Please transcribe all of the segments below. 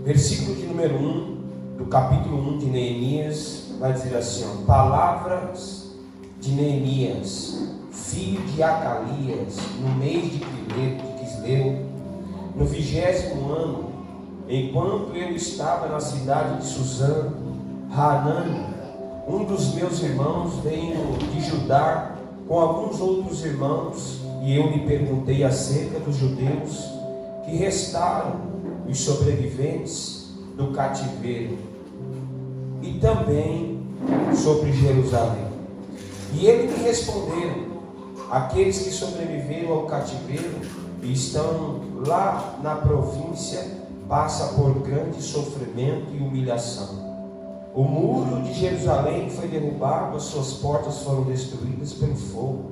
Versículo de número 1 do capítulo 1 de Neemias vai dizer assim: palavras de Neemias, filho de Acalias, no mês de Quisleu, no 20º ano, enquanto eu estava na cidade de Suzã, Hanani, um dos meus irmãos, veio de Judá com alguns outros irmãos, e eu lhe perguntei acerca dos judeus que restaram, os sobreviventes do cativeiro, e também sobre Jerusalém. E eles me responderam: aqueles que sobreviveram ao cativeiro e estão lá na província passam por grande sofrimento e humilhação. O muro de Jerusalém foi derrubado, as suas portas foram destruídas pelo fogo.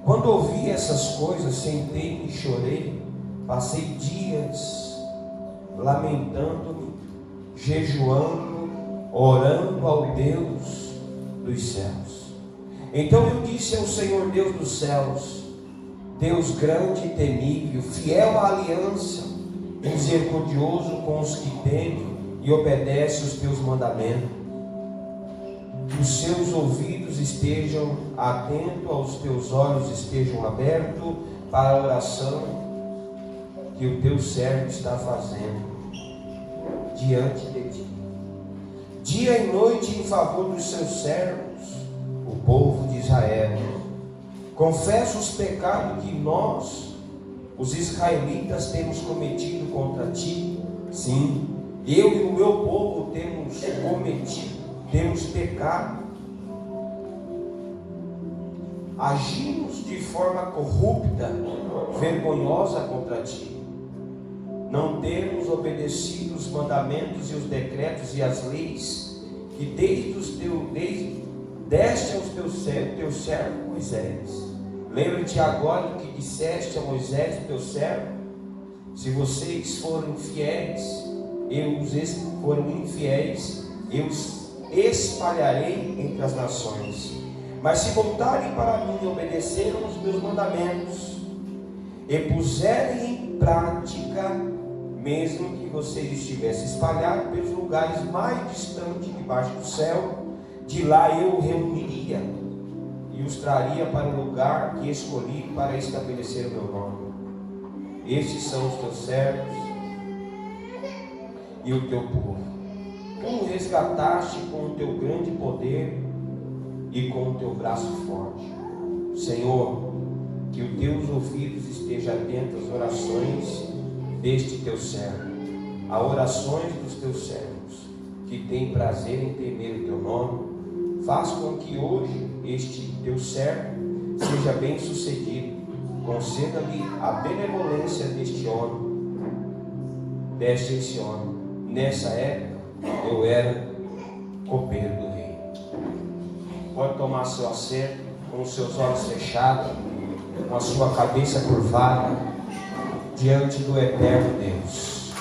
Quando ouvi essas coisas, sentei-me e chorei. Passei dias lamentando-me, jejuando, orando ao Deus dos céus. Então eu disse ao Senhor Deus dos céus, Deus grande e temível, fiel à aliança, misericordioso com os que temem e obedecem os teus mandamentos, que os seus ouvidos estejam atentos, aos teus olhos estejam abertos para a oração que o teu servo está fazendo diante de ti, dia e noite, em favor dos seus servos, o povo de Israel. Confesso os pecados que nós, os israelitas, temos cometido contra ti. Sim, eu e o meu povo temos cometido, temos pecado, agimos de forma corrupta, vergonhosa contra ti. Não temos obedecido os mandamentos e os decretos e as leis que deste aos teu servo Moisés. Lembra-te agora do que disseste a Moisés, teu servo: se vocês forem infiéis, eu os espalharei entre as nações. Mas se voltarem para mim e obedecerem os meus mandamentos e puserem em prática, mesmo que vocês estivessem espalhados pelos lugares mais distantes debaixo do céu, de lá eu reuniria e os traria para o lugar que escolhi para estabelecer o meu nome. Estes são os teus servos e o teu povo. Tu o resgataste com o teu grande poder e com o teu braço forte. Senhor, que os teus ouvidos estejam atentos às orações deste teu servo, a orações dos teus servos, que têm prazer em temer o teu nome. Faz com que hoje este teu servo seja bem sucedido. Conceda-lhe a benevolência deste homem, deste homem. Nessa época eu era copeiro do rei. Pode tomar seu assento, com os seus olhos fechados, com a sua cabeça curvada, diante do eterno Deus.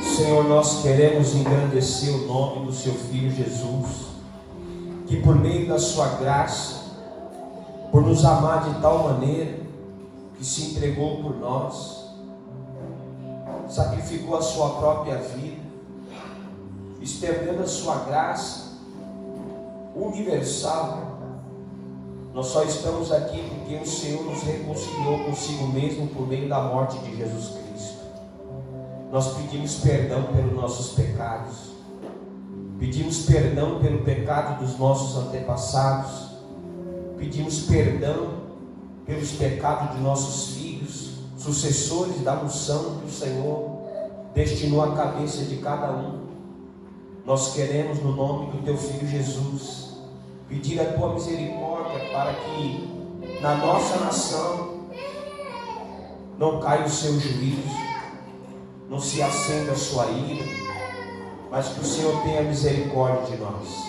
Senhor, nós queremos engrandecer o nome do seu Filho Jesus, que por meio da sua graça, por nos amar de tal maneira, que se entregou por nós, sacrificou a sua própria vida, estendendo a sua graça universal. Nós só estamos aqui porque o Senhor nos reconciliou consigo mesmo por meio da morte de Jesus Cristo. Nós pedimos perdão pelos nossos pecados, pedimos perdão pelo pecado dos nossos antepassados, pedimos perdão pelos pecados de nossos filhos, sucessores da unção que o Senhor destinou à cabeça de cada um. Nós queremos, no nome do teu Filho Jesus, pedir a tua misericórdia para que na nossa nação não caia o seu juízo, não se acenda a sua ira, mas que o Senhor tenha misericórdia de nós.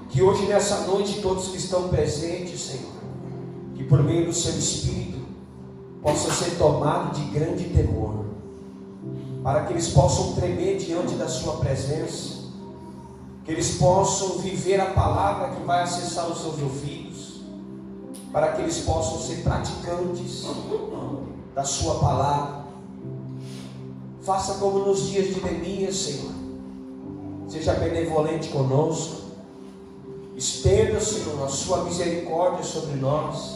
Que hoje, nessa noite, todos que estão presentes, Senhor, que por meio do seu Espírito possam ser tomados de grande temor, para que eles possam tremer diante da sua presença, que eles possam viver a palavra que vai acessar os seus ouvidos, para que eles possam ser praticantes da sua palavra, Faça como nos dias de Neemias, Senhor. Seja benevolente conosco. Estenda, Senhor, a sua misericórdia sobre nós.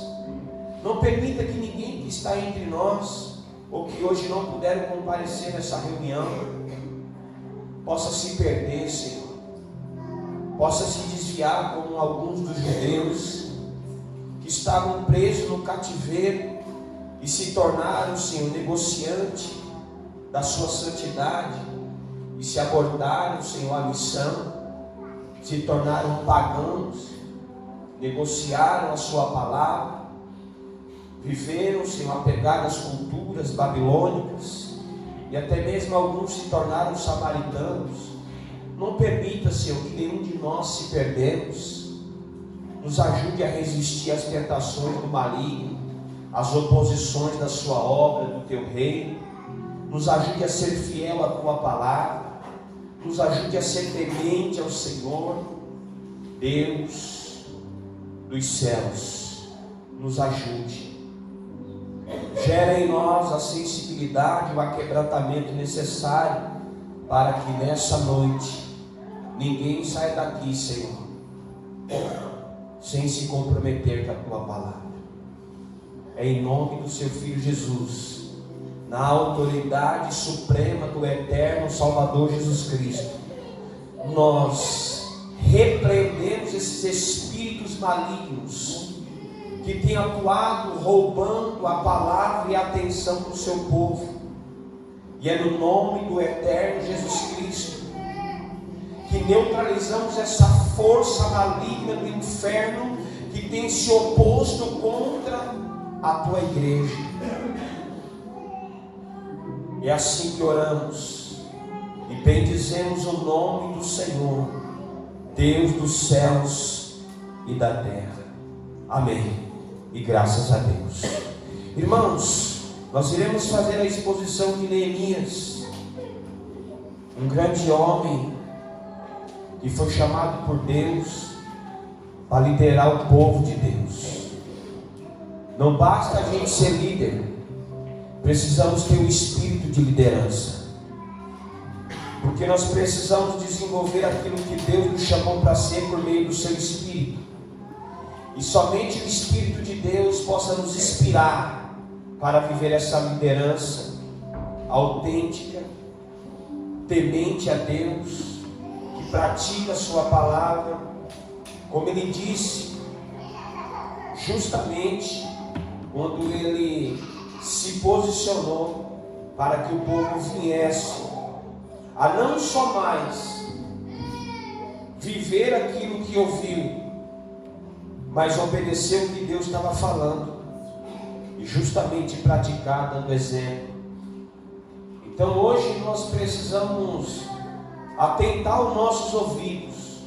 Não permita que ninguém que está entre nós, ou que hoje não puderam comparecer nessa reunião, possa se perder, Senhor. Possa se desviar como alguns dos judeus que estavam presos no cativeiro e se tornaram, Senhor, negociante da sua santidade e se abordaram, Senhor, a missão, se tornaram pagãos, negociaram a sua palavra, viveram, Senhor, apegados às culturas babilônicas e até mesmo alguns se tornaram samaritanos. Não permita, Senhor, que nenhum de nós se perdemos. Nos ajude a resistir às tentações do maligno, às oposições da sua obra, do teu reino. Nos ajude a ser fiel à tua palavra. Nos ajude a ser temente ao Senhor. Deus dos céus, nos ajude. Gera em nós a sensibilidade, o aquebrantamento necessário para que nessa noite ninguém saia daqui, Senhor, sem se comprometer com a tua palavra. É em nome do seu Filho Jesus, na autoridade suprema do eterno Salvador Jesus Cristo, nós repreendemos esses espíritos malignos que têm atuado roubando a palavra e a atenção do seu povo. E é no nome do eterno Jesus Cristo que neutralizamos essa força maligna do inferno que tem se oposto contra a tua igreja. É assim que oramos e bendizemos o nome do Senhor, Deus dos céus e da terra. Amém. E graças a Deus. Irmãos, nós iremos fazer a exposição de Neemias, um grande homem que foi chamado por Deus para liderar o povo de Deus. Não basta a gente ser líder, precisamos ter um espírito de liderança, porque nós precisamos desenvolver aquilo que Deus nos chamou para ser por meio do seu Espírito. E somente o Espírito de Deus possa nos inspirar para viver essa liderança autêntica, temente a Deus, que pratica a sua palavra, como ele disse, justamente quando ele se posicionou para que o povo viesse a não só mais viver aquilo que ouviu, mas obedecer o que Deus estava falando e justamente praticar, dando exemplo. Então hoje nós precisamos atentar os nossos ouvidos,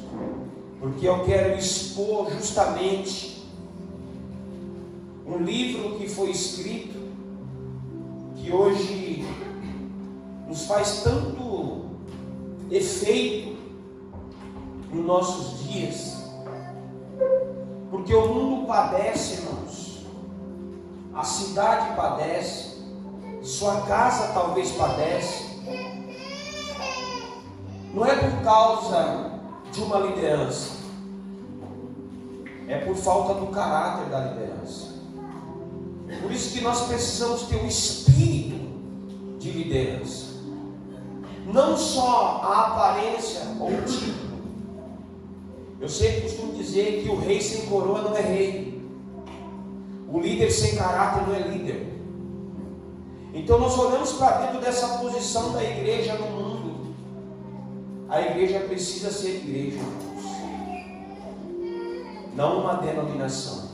porque eu quero expor justamente um livro que foi escrito, que hoje nos faz tanto efeito nos nossos dias, porque o mundo padece, irmãos, a cidade padece, sua casa talvez padece. Não é por causa de uma liderança, é por falta do caráter da liderança. Por isso que nós precisamos ter um espírito de liderança, não só a aparência ou o título. Eu sempre costumo dizer que o rei sem coroa não é rei, o líder sem caráter não é líder. Então nós olhamos para dentro dessa posição da igreja no mundo. A igreja precisa ser igreja, não uma denominação,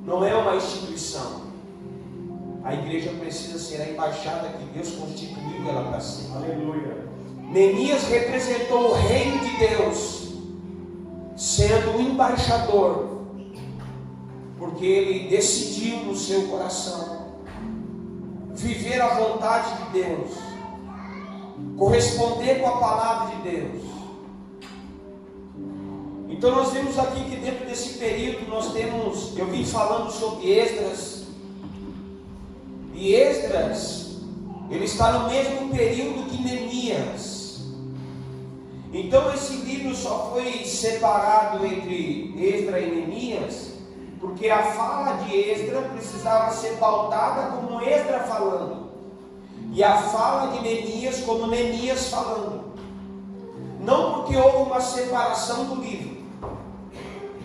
não é uma instituição. A igreja precisa ser a embaixada que Deus constituiu ela para ser. Aleluia. Neemias representou o reino de Deus, sendo o embaixador, porque ele decidiu no seu coração viver a vontade de Deus, corresponder com a palavra de Deus. Então nós vemos aqui que dentro desse período nós temos, eu vim falando sobre Esdras, e Esdras ele está no mesmo período que Neemias. Então esse livro só foi separado entre Esdras e Neemias, porque a fala de Esdras precisava ser pautada como Esdras falando, e a fala de Neemias como Neemias falando. Não porque houve uma separação do livro,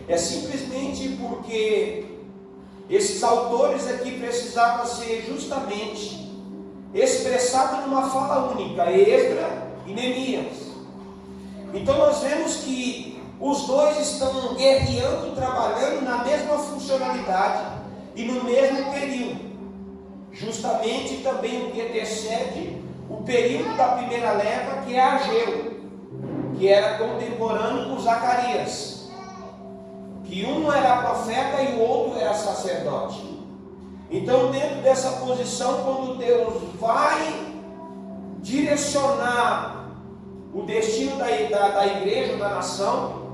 é simplesmente porque esses autores aqui precisavam ser justamente expressados numa fala única, Esdras e Neemias. Então nós vemos que os dois estão guerreando, trabalhando na mesma funcionalidade e no mesmo período, justamente também o que antecede o período da primeira leva, que é Ageu, que era contemporâneo com Zacarias, que um era profeta e o outro era sacerdote. Então, dentro dessa posição, quando Deus vai direcionar o destino da igreja, da nação,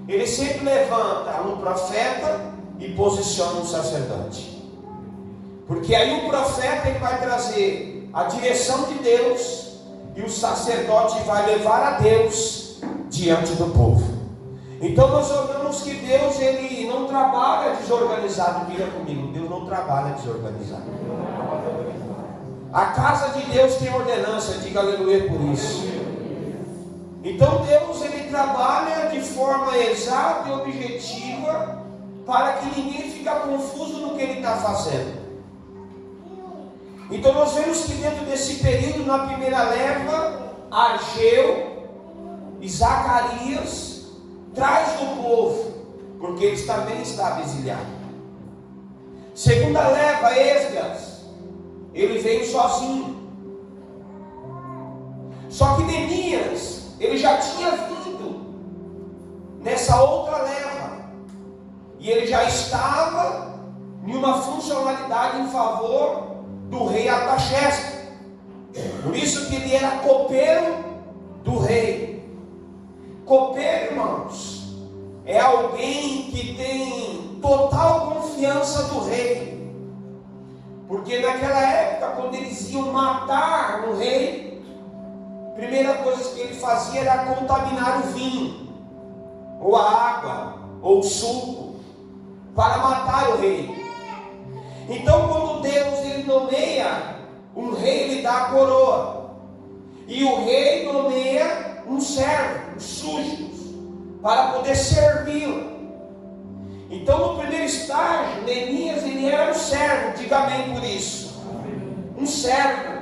Ele sempre levanta um profeta e posiciona um sacerdote, porque aí o profeta ele vai trazer a direção de Deus e o sacerdote vai levar a Deus diante do povo. Então nós olhamos que Deus ele não trabalha desorganizado. Diga comigo, Deus não trabalha desorganizado. A casa de Deus tem ordenança, diga aleluia por isso. Então Deus ele trabalha de forma exata e objetiva, para que ninguém fique confuso no que ele está fazendo. Então nós vemos que dentro desse período, na primeira leva, Ageu e Zacarias traz do povo, porque eles também estavam exiliados. Segunda leva, Esdras, ele veio sozinho. Só que Neemias, ele já tinha vindo nessa outra leva, e ele já estava em uma funcionalidade em favor do rei Artaxerxes. Por isso que ele era copeiro do rei. Copeiro, irmãos, é alguém que tem total confiança do rei, porque naquela época, quando eles iam matar um rei, a primeira coisa que ele fazia era contaminar o vinho, ou a água, ou o suco, para matar o rei. Então quando Deus ele nomeia um rei, ele dá a coroa, e o rei nomeia um servo, os súditos, para poder servi-lo. Então no primeiro estágio, Neemias ele era um servo, diga amém por isso. Um servo.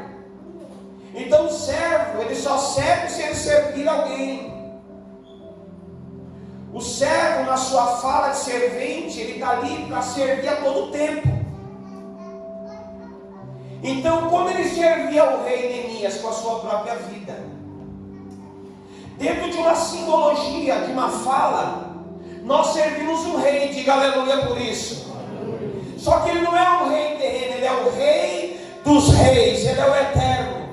Então o servo, ele só serve se ele servir alguém. O servo, na sua fala de servente, ele está ali para servir a todo tempo. Então, como ele servia o rei Neemias com a sua própria vida, dentro de uma simbologia, de uma fala, nós servimos um rei, diga aleluia por isso. Só que ele não é um rei terreno, ele é o rei dos reis, ele é o eterno.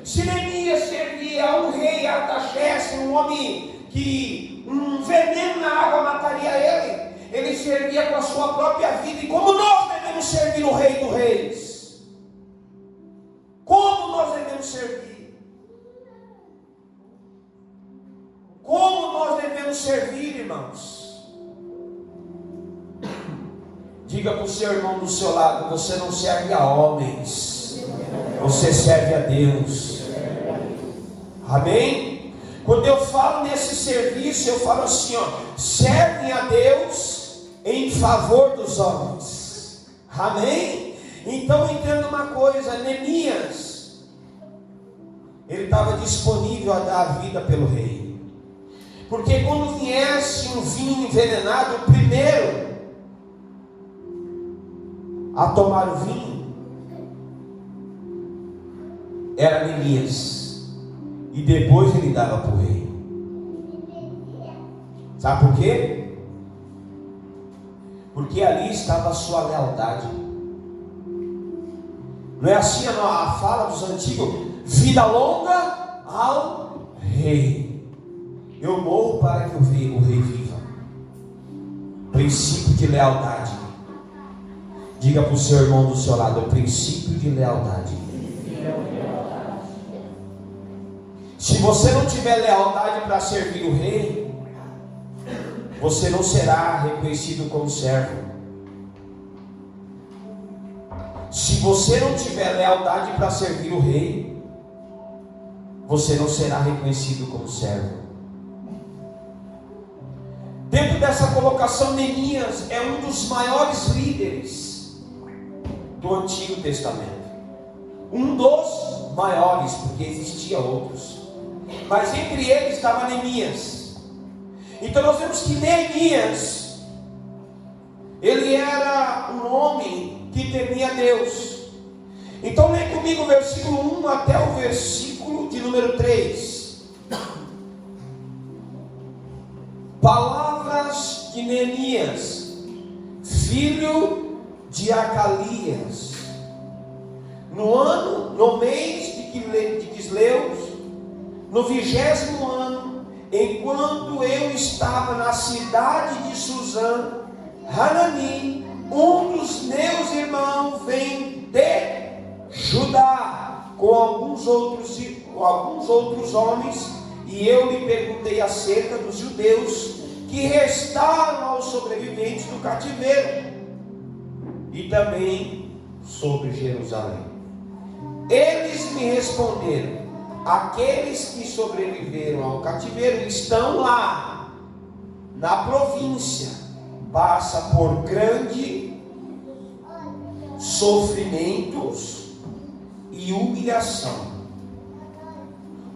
Se Neemias servia a um rei Artaxerxes, um homem que um veneno na água mataria ele servia com a sua própria vida. E como nós devemos servir o rei dos reis? Como nós devemos servir? Como nós devemos servir, irmãos? Diga para o seu irmão do seu lado: você não serve a homens, você serve a Deus. Amém? Quando eu falo nesse serviço, eu falo assim, ó: servem a Deus em favor dos homens. Amém? Então entenda uma coisa, Neemias, ele estava disponível a dar a vida pelo rei, porque quando viesse um vinho envenenado, o primeiro a tomar o vinho era Neemias, e depois ele dava para o rei. Sabe por quê? Porque ali estava a sua lealdade. Não é assim a fala dos antigos: vida longa ao rei. Eu morro para que o rei viva. Princípio de lealdade. Diga para o seu irmão do seu lado: o princípio de lealdade. Se você não tiver lealdade para servir o rei, você não será reconhecido como servo. Se você não tiver lealdade para servir o rei, você não será reconhecido como servo. Dentro dessa colocação, Neemias é um dos maiores líderes do Antigo Testamento. Um dos maiores, porque existia outros. Mas entre eles estava Neemias. Então nós vemos que Neemias, ele era um homem que temia Deus. Então leia comigo o versículo 1 até o versículo de número 3. Palavras de Neemias, filho de Acalias, no mês de Quisleus, no 20º ano, enquanto eu estava na cidade de Suzã, Hanani, um dos meus irmãos, vem de Judá, com alguns outros homens, e eu lhe perguntei acerca dos judeus que restaram aos sobreviventes do cativeiro, e também sobre Jerusalém. Eles me responderam: aqueles que sobreviveram ao cativeiro estão lá, na província, passa por grande sofrimentos e humilhação.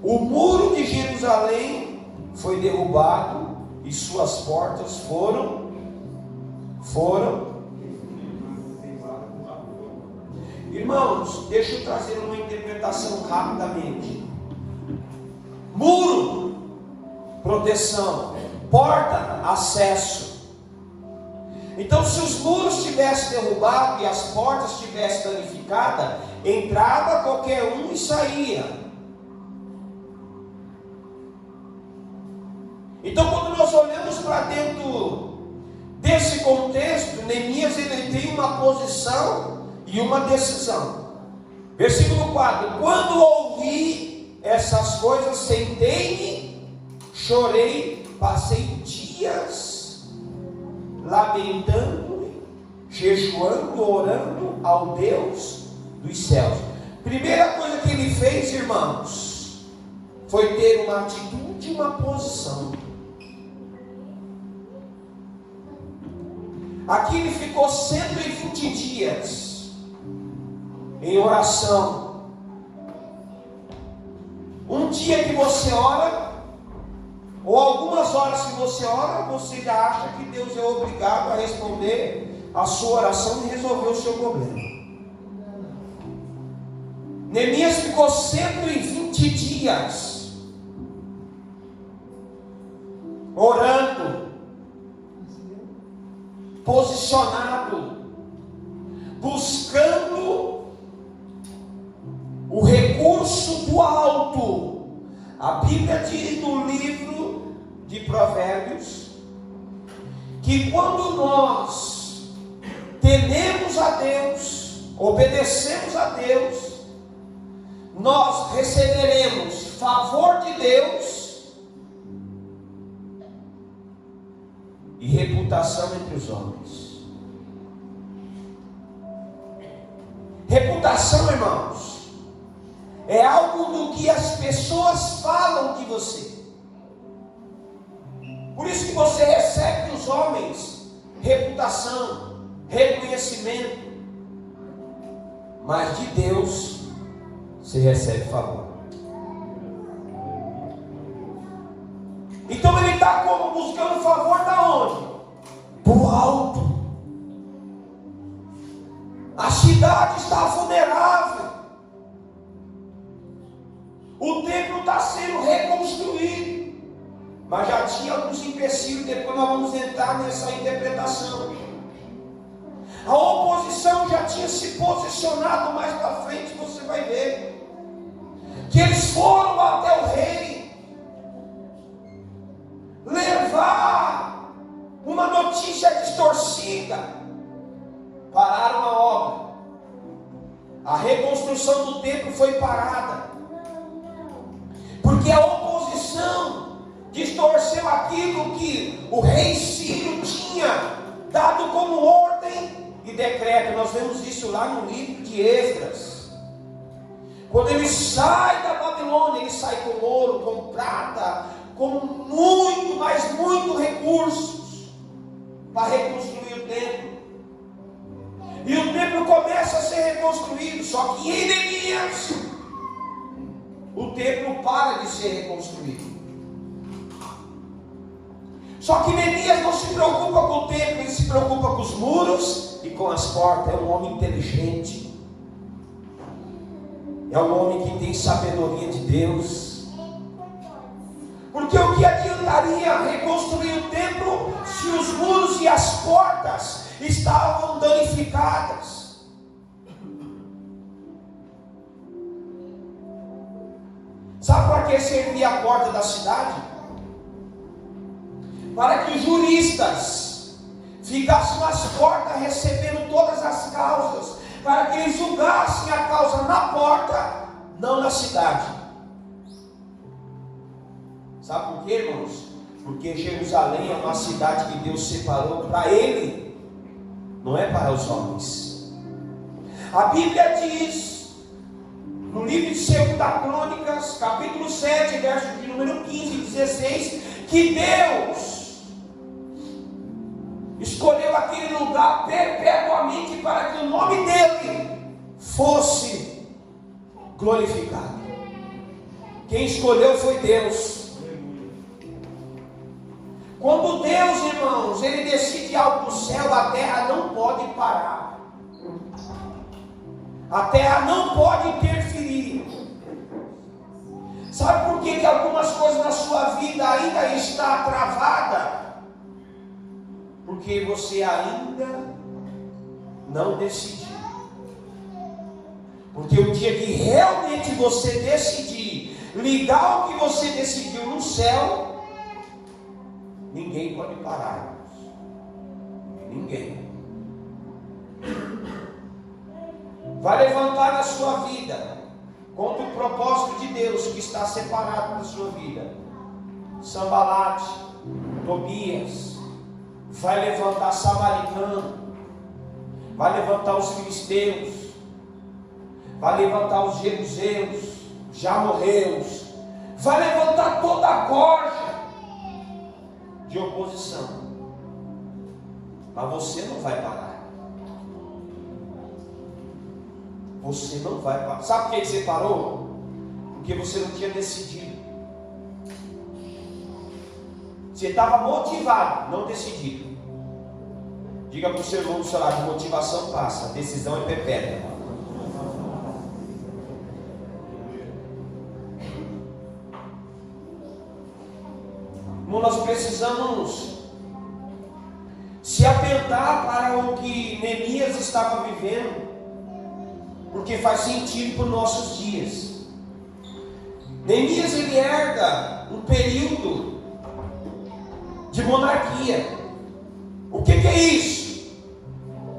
O muro de Jerusalém foi derrubado e suas portas foram. Irmãos, deixa eu trazer uma interpretação rapidamente. Muro, proteção. Porta, acesso. Então, se os muros tivessem derrubado e as portas tivessem danificadas, entrava qualquer um e saía. Então, quando nós olhamos para dentro desse contexto, Neemias ele tem uma posição e uma decisão. Versículo 4: quando ouvi essas coisas, sentei-me, chorei, passei dias lamentando, jejuando, orando ao Deus dos céus. Primeira coisa que ele fez, irmãos, foi ter uma atitude, uma posição. Aqui ele ficou 120 dias em oração. Um dia que você ora, ou algumas horas que você ora, você já acha que Deus é obrigado a responder a sua oração e resolver o seu problema. Neemias ficou 120 dias orando, posicionado, buscando o recurso do alto. A Bíblia diz no livro de Provérbios que quando nós tememos a Deus, obedecemos a Deus, nós receberemos favor de Deus e reputação entre os homens. Reputação, irmãos, é algo do que as pessoas falam de você. Por isso que você recebe dos homens reputação, reconhecimento, mas de Deus você recebe favor. Então ele está como buscando favor da onde? Do alto. A cidade está vulnerável. O templo está sendo reconstruído. Mas já tinha alguns empecilhos. Depois nós vamos entrar nessa interpretação. A oposição já tinha se posicionado. Mais para frente você vai ver que eles foram até o rei levar uma notícia distorcida. Pararam a obra. A reconstrução do templo foi parada, porque porque a oposição distorceu aquilo que o rei Ciro tinha dado como ordem e decreto. Nós vemos isso lá no livro de Esdras. Quando ele sai da Babilônia, ele sai com ouro, com prata, com muito, mas muito recursos para reconstruir o templo. E o templo começa a ser reconstruído. Só que em Neemias, o templo para de ser reconstruído. Só que Neemias não se preocupa com o templo, ele se preocupa com os muros e com as portas. É um homem inteligente. É um homem que tem sabedoria de Deus. Porque o que adiantaria reconstruir o templo se os muros e as portas estavam danificadas? Sabe para que servia a porta da cidade? Para que os juristas ficassem nas portas recebendo todas as causas, para que eles julgassem a causa na porta, não na cidade. Sabe por quê, irmãos? Porque Jerusalém é uma cidade que Deus separou para Ele, não é para os homens. A Bíblia diz, no livro de 2 Crônicas, capítulo 7, verso de número 15 e 16, que Deus escolheu aquele lugar perpetuamente para que o nome dele fosse glorificado. Quem escolheu foi Deus. Quando Deus, irmãos, ele decide algo do céu, a terra não pode parar. A terra não pode interferir. Sabe por que algumas coisas na sua vida ainda está travada? Porque você ainda não decidiu. Porque o dia que realmente você decidir ligar o que você decidiu no céu, ninguém pode parar. Ninguém. Vai levantar na sua vida contra o propósito de Deus que está separado da sua vida. Sambalate, Tobias. Vai levantar Samaritano, vai levantar os filisteus, vai levantar os jebuseus, já morreus, vai levantar toda a corja de oposição, mas você não vai parar. Você não vai parar. Sabe por que você parou? Porque você não tinha decidido. Você estava motivado, não decidido. Diga para o seu irmão do seu lado: motivação passa, decisão é perpétua. Nós precisamos se atentar para o que Neemias estava vivendo, porque faz sentido para os nossos dias. Neemias, ele herda um período de monarquia. O que é isso?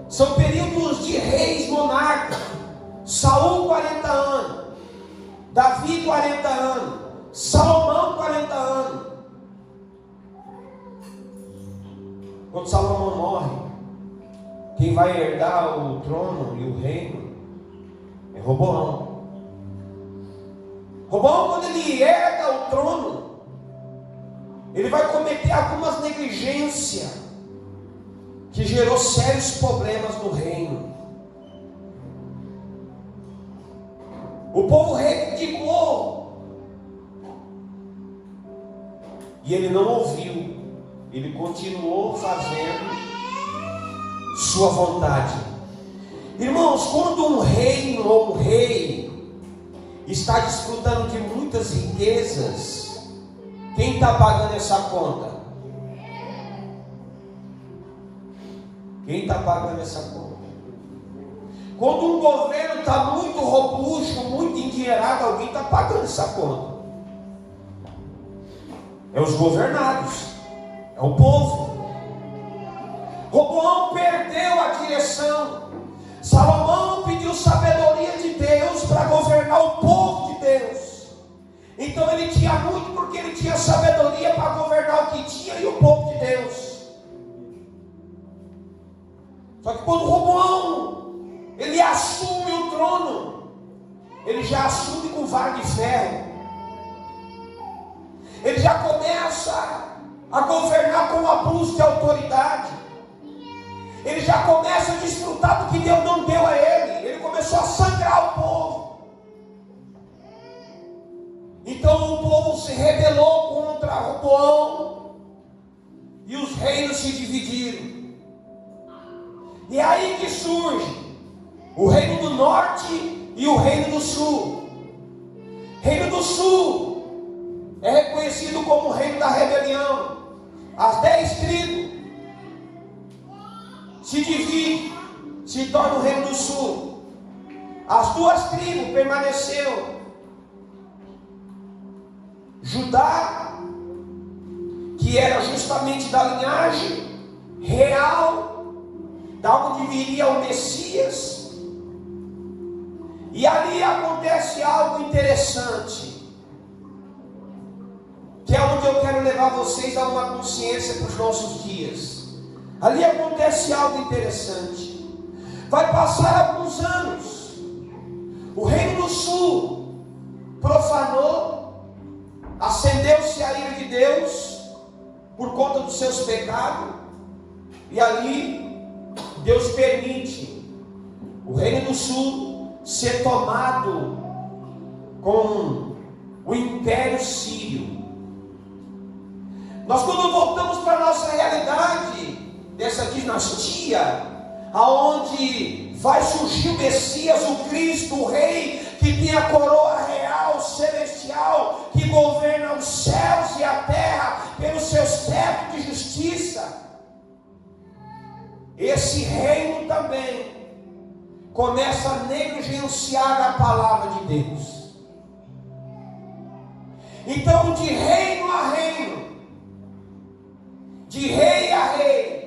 São períodos de reis monarcas. Saul 40 anos, Davi 40 anos, Salomão 40 anos. Quando Salomão morre, quem vai herdar o trono e o reino é Roboão. Roboão, quando ele herda o trono, ele vai cometer algumas negligências que gerou sérios problemas no reino. O povo reivindicou e ele não ouviu. Ele continuou fazendo sua vontade. Irmãos, quando um reino ou um rei está desfrutando de muitas riquezas, quem está pagando essa conta? Quem está pagando essa conta? Quando um governo está muito robusto, muito endinheirado, alguém está pagando essa conta. É os governados, é o povo. Roboão perdeu a direção. Salomão pediu sabedoria de Deus para governar o povo de Deus. Então Então ele tinha muito, porque ele tinha sabedoria para governar o que tinha e o povo de Deus. Só que quando Roboão ele assume o trono, ele já assume com vara de ferro. Ele já começa a governar com abuso de autoridade. Ele já começa a desfrutar do que Deus não deu a ele. Ele começou a sangrar o povo. Então o povo se rebelou contra Roboão e os reinos se dividiram. E é aí que surge o reino do norte e o reino do sul. Reino do sul é reconhecido como o reino da rebelião. As 10 tribos se dividem, se torna o reino do sul. As 2 tribos permaneceram. Judá, que era justamente da linhagem real, da onde viria o Messias. E ali acontece algo interessante, que é onde eu quero levar vocês a uma consciência para os nossos dias. Ali acontece algo interessante. Vai passar alguns anos, o reino do sul profanou, acendeu-se a ira de Deus por conta dos seus pecados, e ali Deus permite o reino do sul ser tomado com o império sírio. Nós, quando voltamos para a nossa realidade dessa dinastia, aonde vai surgir o Messias, o Cristo, o Rei, que tem a coroa real, celestial, que governa os céus e a terra pelos seus cetros de justiça. Esse reino também começa a negligenciar a palavra de Deus. Então, de reino a reino, de rei a rei,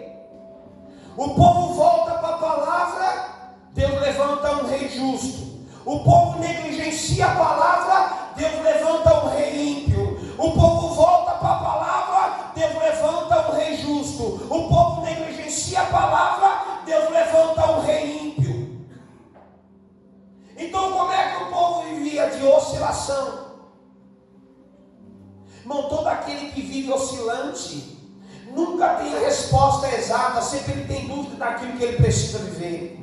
o povo volta para a palavra, Deus levanta um rei justo. O povo negligencia a palavra, Deus levanta um rei ímpio. O povo volta para a palavra, Deus levanta um rei justo. O povo negligencia a palavra, Deus levanta um rei ímpio. Então, como é que o povo vivia de oscilação? Irmão, todo aquele que vive oscilante nunca tem a resposta exata, sempre ele tem dúvida daquilo que ele precisa viver.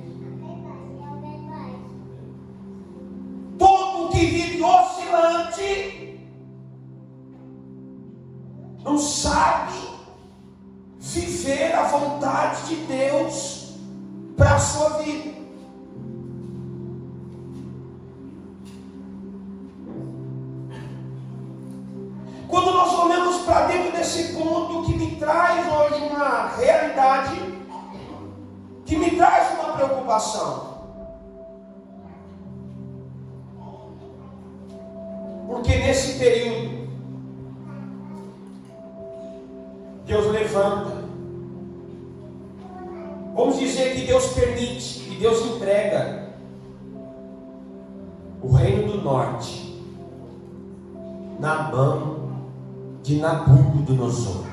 Todo que vive oscilante não sabe viver a vontade de Deus para a sua vida. Quando nós olhamos para dentro desse ponto, que me traz hoje uma realidade, que me traz uma preocupação. Porque nesse período, Deus levanta. Vamos dizer que Deus permite, que Deus entrega o reino do norte na mão de Nabucodonosor.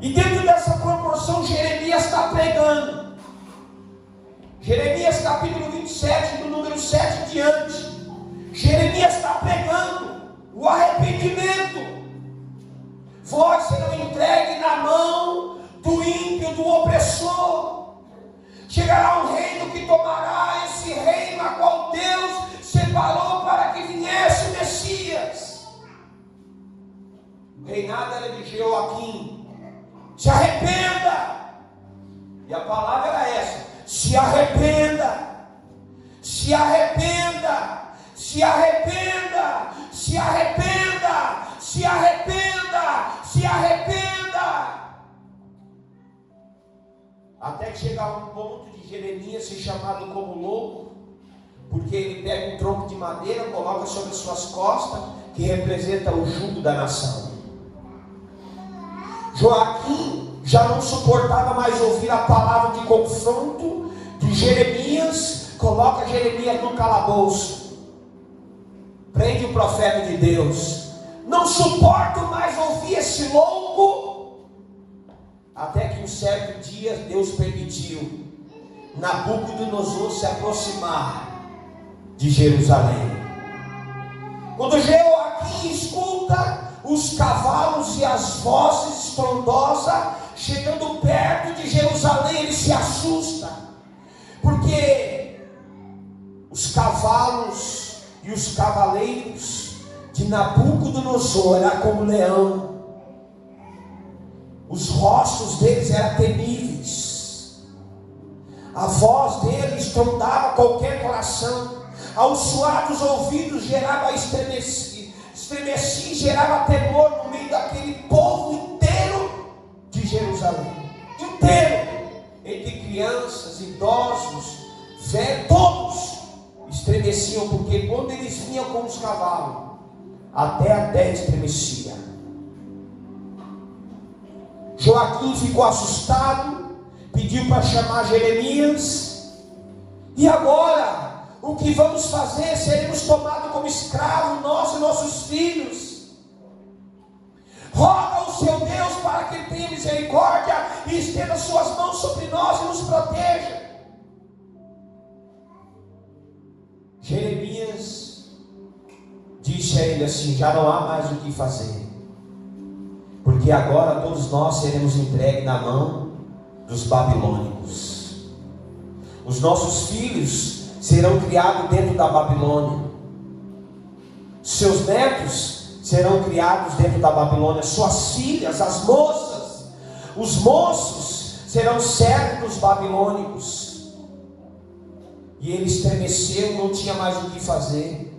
E dentro dessa proporção, Jeremias está pregando. Jeremias capítulo 27, do número 7 em diante. Jeremias está pregando o arrependimento. Vós serão entregues na mão do ímpio, do opressor. Chegará um reino que tomará esse reino a qual Deus separou para que viesse o Messias. O reinado era de Joaquim. Se arrependa. E a palavra era essa: se arrependa. Se arrependa. Se arrependa, se arrependa, se arrependa, se arrependa. Até que chegar um ponto de Jeremias ser chamado como louco, porque ele pega um tronco de madeira, coloca sobre suas costas, que representa o jugo da nação. Joaquim já não suportava mais ouvir a palavra de confronto de Jeremias, coloca Jeremias no calabouço, prende o profeta de Deus. Não suporto mais ouvir esse louco. Até que um certo dia Deus permitiu Nabucodonosor se aproximar de Jerusalém. Quando Jeoaquim escuta os cavalos e as vozes estrondosas chegando perto de Jerusalém, ele se assusta, porque os cavalos e os cavaleiros de Nabucodonosor eram como leão, os rostos deles eram temíveis, a voz deles estrondava qualquer coração, aos suados ouvidos gerava estremecia, gerava temor no meio daquele povo inteiro de Jerusalém, inteiro, entre crianças, idosos, velhos, todos estremeciam, porque quando eles vinham com os cavalos, até a terra estremecia. Joaquim ficou assustado, pediu para chamar Jeremias. E agora, o que vamos fazer? Seremos tomados como escravos, nós e nossos filhos. Roga ao seu Deus para que ele tenha misericórdia e estenda suas mãos sobre nós e nos proteja. Jeremias disse a ele assim: já não há mais o que fazer, porque agora todos nós seremos entregues na mão dos babilônicos. Os nossos filhos serão criados dentro da Babilônia, seus netos serão criados dentro da Babilônia, suas filhas, as moças, os moços serão servos dos babilônicos. E ele estremeceu, não tinha mais o que fazer.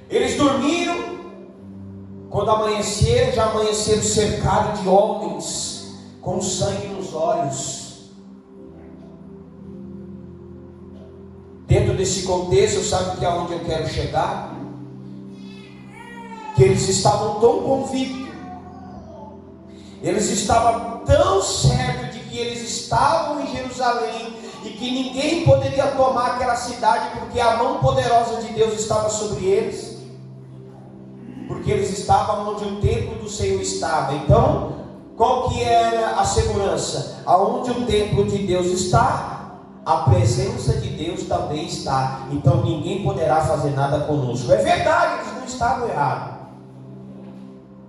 Eles dormiram. Quando amanheceram, já amanheceram cercados de homens com sangue nos olhos. Dentro desse contexto, sabe que é onde eu quero chegar? Que eles estavam tão convictos, eles estavam tão certos de que eles estavam em Jerusalém e que ninguém poderia tomar aquela cidade, porque a mão poderosa de Deus estava sobre eles, porque eles estavam onde o templo do Senhor estava. Então, qual que era a segurança? Aonde o templo de Deus está, a presença de Deus também está. Então ninguém poderá fazer nada conosco. É verdade, eles não estavam errados.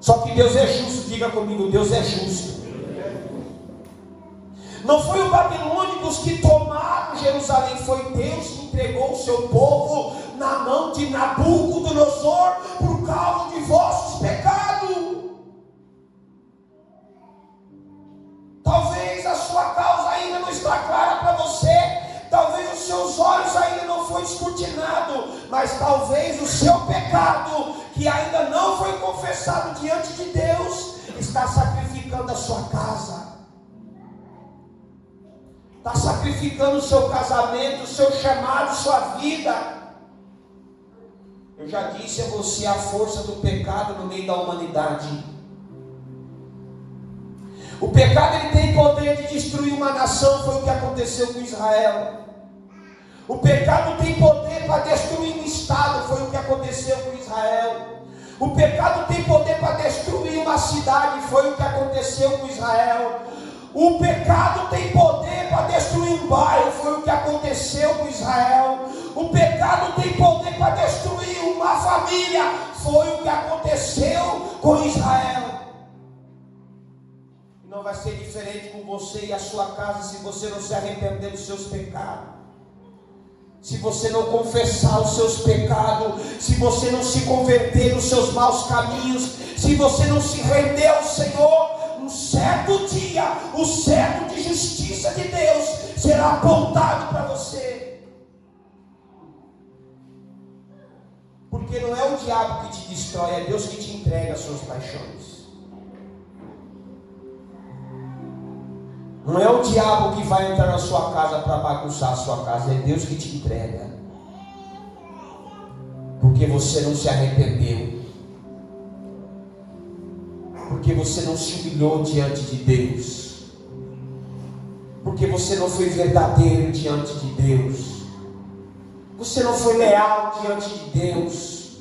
Só que Deus é justo. Diga comigo, Deus é justo. Não foi os babilônicos que tomaram Jerusalém, foi Deus que entregou o seu povo na mão de Nabucodonosor por causa de vossos pecados. Talvez a sua causa ainda não está clara para você, talvez os seus olhos ainda não foi escrutinado, mas talvez o seu pecado, que ainda não foi confessado diante de Deus, está sacrificando a sua casa, está sacrificando o seu casamento, o seu chamado, sua vida. Eu já disse a você a força do pecado no meio da humanidade. O pecado, ele tem poder de destruir uma nação. Foi o que aconteceu com Israel. O pecado tem poder para destruir um estado. Foi o que aconteceu com Israel. O pecado tem poder para destruir uma cidade. Foi o que aconteceu com Israel. O pecado tem poder para destruir um bairro. Foi o que aconteceu com Israel. O pecado tem poder para destruir uma família. Foi o que aconteceu com Israel. Não vai ser diferente com você e a sua casa, se você não se arrepender dos seus pecados, se você não confessar os seus pecados, se você não se converter nos seus maus caminhos, se você não se render ao Senhor. Um certo dia, o cetro de justiça de Deus será apontado para você. Porque não é o diabo que te destrói, é Deus que te entrega as suas paixões. Não é o diabo que vai entrar na sua casa para bagunçar a sua casa, é Deus que te entrega. Porque você não se arrependeu, porque você não se humilhou diante de Deus, porque você não foi verdadeiro diante de Deus, Você não foi leal diante de Deus.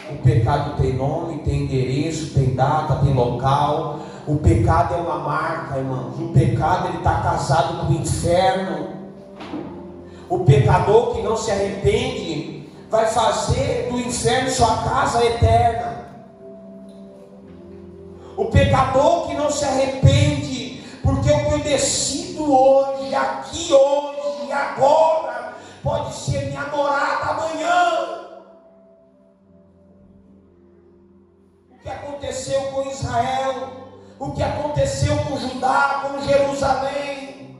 O pecado tem nome, tem endereço, tem data, tem local. O pecado é uma marca, irmãos. O pecado, ele está casado com o inferno. O pecador que não se arrepende vai fazer do inferno sua casa eterna. O pecador que não se arrepende, porque o que eu decido hoje, aqui hoje e agora, pode ser minha morada amanhã. O que aconteceu com Israel, o que aconteceu com Judá, com Jerusalém,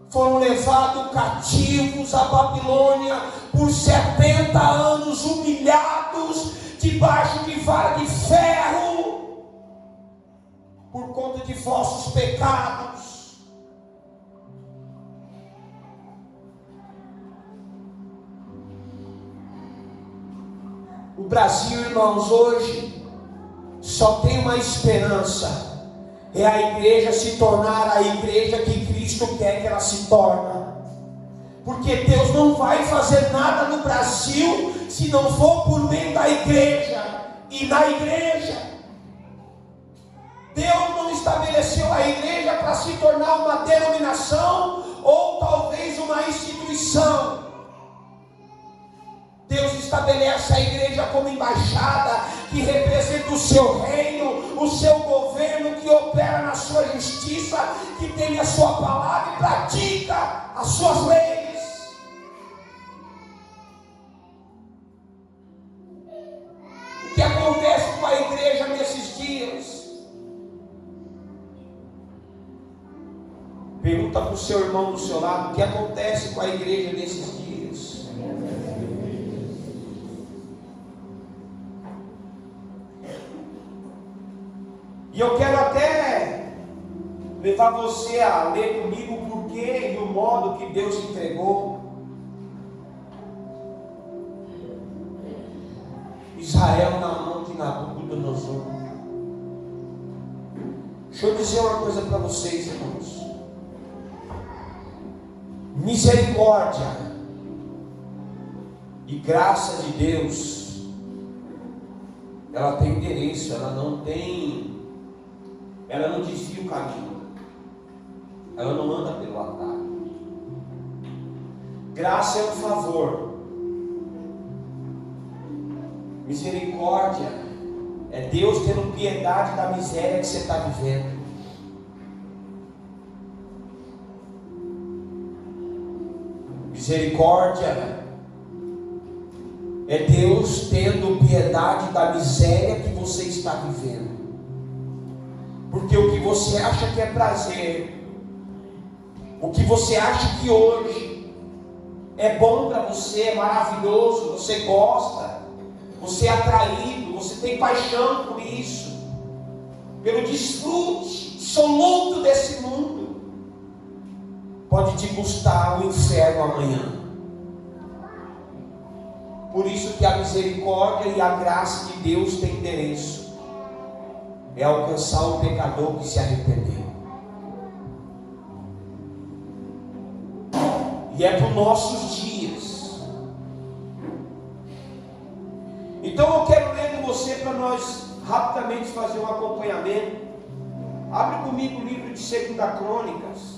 foram levados cativos à Babilônia por 70 anos, humilhados, debaixo de vara de ferro, por conta de vossos pecados. O Brasil, irmãos, hoje só tem uma esperança: é a igreja se tornar a igreja que Cristo quer que ela se torne. Porque Deus não vai fazer nada no Brasil se não for por meio da igreja. E na igreja, Deus não estabeleceu a igreja para se tornar uma denominação ou talvez uma instituição. Deus estabelece a igreja como embaixada que representa o seu reino, o seu governo, que opera na sua justiça, que tem a sua palavra e pratica as suas leis. O que acontece com a igreja nesses dias? Pergunta para o seu irmão do seu lado: o que acontece com a igreja nesses dias? E eu quero até levar você a ler comigo o porquê e o modo que Deus entregou Israel na mão de Nabucodonosor. Deixa eu dizer uma coisa para vocês, irmãos. Misericórdia e graça de Deus, ela tem endereço, ela não desvia o caminho, ela não anda pelo atalho. Graça é um favor, misericórdia é Deus tendo piedade da miséria que você está vivendo. Misericórdia é Deus tendo piedade da miséria que você está vivendo. Porque o que você acha que é prazer, o que você acha que hoje é bom para você, é maravilhoso, você gosta, você é atraído, você tem paixão por isso, pelo desfrute absoluto desse mundo, pode te custar o inferno amanhã. Por isso que a misericórdia e a graça de Deus tem endereço: é alcançar o pecador que se arrependeu. E é para os nossos dias. Então eu quero ler com você para nós rapidamente fazer um acompanhamento. Abre comigo o livro de 2 Crônicas.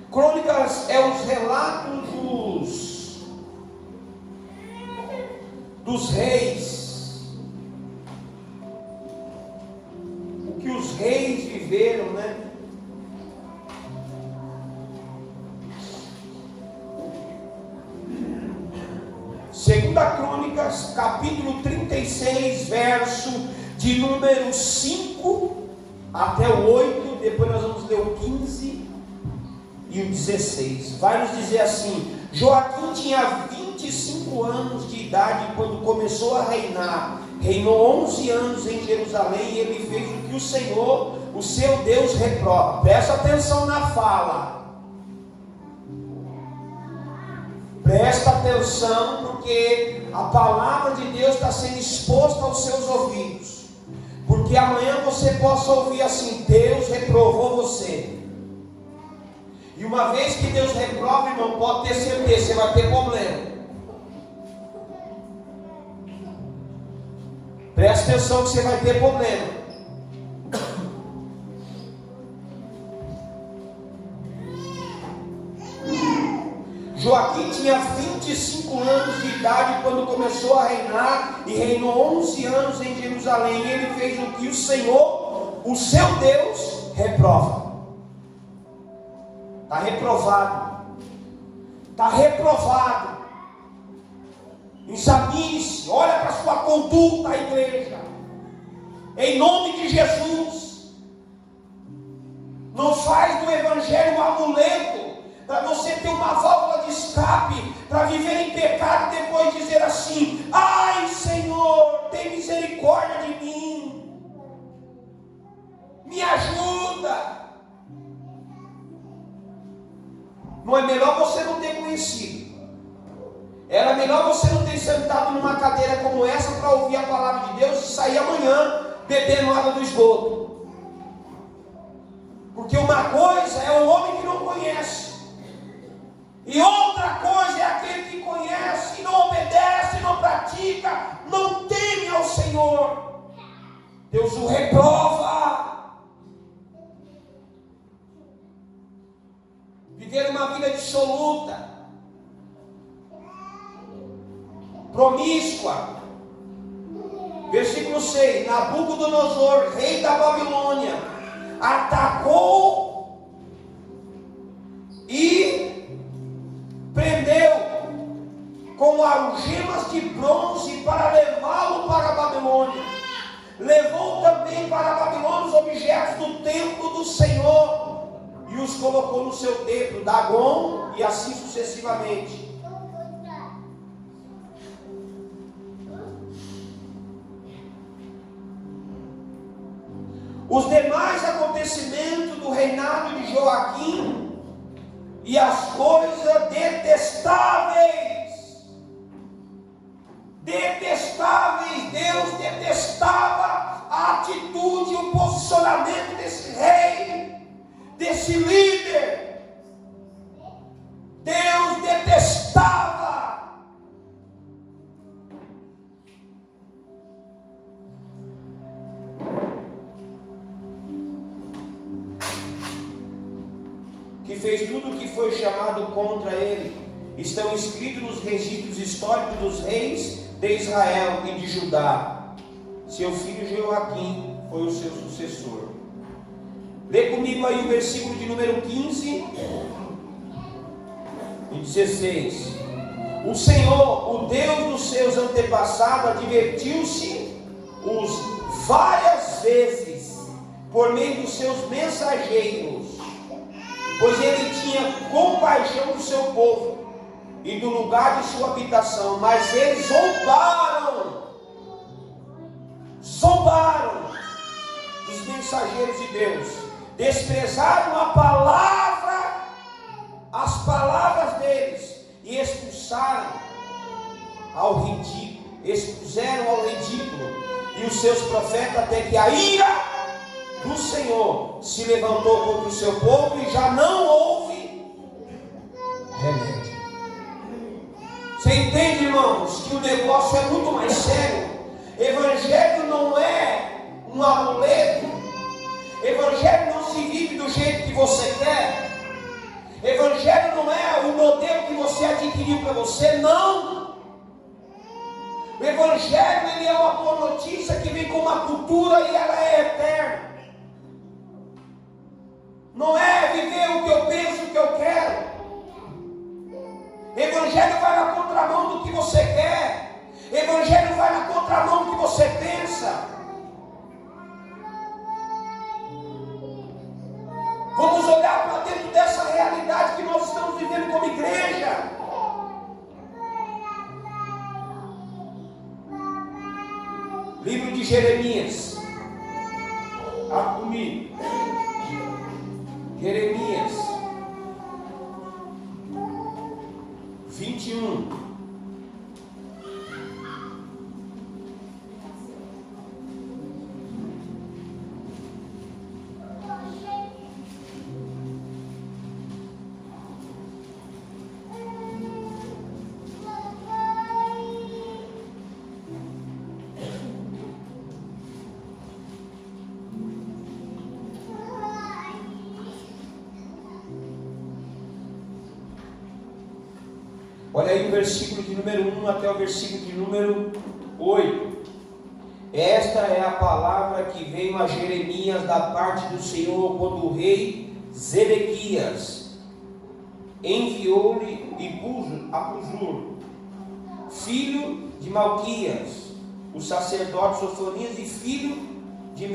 Crônicas é os relatos dos reis. Que os reis viveram, né? Segunda Crônicas, capítulo 36, verso de número 5 até o 8. Depois nós vamos ler o 15 e o 16. Vai nos dizer assim: Joaquim tinha 25 anos de idade quando começou a reinar. Reinou 11 anos em Jerusalém e ele fez o que o Senhor, o seu Deus, reprova. Presta atenção na fala. Presta atenção, porque a palavra de Deus está sendo exposta aos seus ouvidos. Porque amanhã você possa ouvir assim: Deus reprovou você. E uma vez que Deus reprova, irmão, pode ter certeza, você vai ter problema. Presta atenção que você vai ter problema. Joaquim tinha 25 anos de idade quando começou a reinar e reinou 11 anos em Jerusalém. E ele fez o que o Senhor, o seu Deus, reprova. Está reprovado. Está reprovado. Examine-se, olha para a sua conduta, a igreja. Em nome de Jesus. Não faz do evangelho um amuleto para você ter uma válvula de escape, para viver em pecado e depois dizer assim: ai Senhor, tem misericórdia de mim, me ajuda. Não é melhor você não ter conhecido? Era melhor você não ter sentado numa cadeira como essa para ouvir a palavra de Deus e sair amanhã bebendo água do esgoto. Porque uma coisa é o homem que não conhece, e outra coisa é aquele que conhece e não obedece, não pratica, não teme ao Senhor. Deus o reprova. Viver uma vida dissoluta, promíscua. Versículo 6: Nabucodonosor, rei da Babilônia, atacou e prendeu com algemas de bronze para levá-lo para a Babilônia. Levou também para a Babilônia os objetos do templo do Senhor e os colocou no seu templo, Dagon, e assim sucessivamente. Os demais acontecimentos do reinado de Joaquim e as coisas detestáveis, Deus detestava a atitude e o posicionamento desse rei, desse líder. Deus detestava. Que fez tudo o que foi chamado contra ele. Estão escritos nos registros históricos dos reis de Israel e de Judá. Seu filho Joaquim foi o seu sucessor. Lê comigo aí o versículo de número 15 e 16. O Senhor, o Deus dos seus antepassados, advertiu-se-os várias vezes por meio dos seus mensageiros, pois ele tinha compaixão do seu povo e do lugar de sua habitação, mas eles zombaram dos mensageiros de Deus, desprezaram as palavras deles e expuseram ao ridículo, e os seus profetas, até que a ira do Senhor se levantou contra o seu povo e já não houve remédio. Você entende, irmãos, que o negócio é muito mais sério? Evangelho não é um amuleto. Evangelho não se vive do jeito que você quer. Evangelho não é o modelo que você adquiriu para você, não. O Evangelho, ele é uma boa notícia que vem com uma cultura e ela é eterna. Não é viver o que eu penso, o que eu quero. Evangelho vai na contramão do que você quer. Evangelho vai na contramão do que você pensa. Vamos olhar para dentro dessa realidade que nós estamos vivendo como igreja. Livro de Jeremias. Abra comigo. Jeremias 21. Olha aí o versículo de número 1 até o versículo de número 8. Esta é a palavra que veio a Jeremias da parte do Senhor quando o rei Zedequias enviou-lhe a Puzur, filho de Malquias, o sacerdote Sofonias e filho de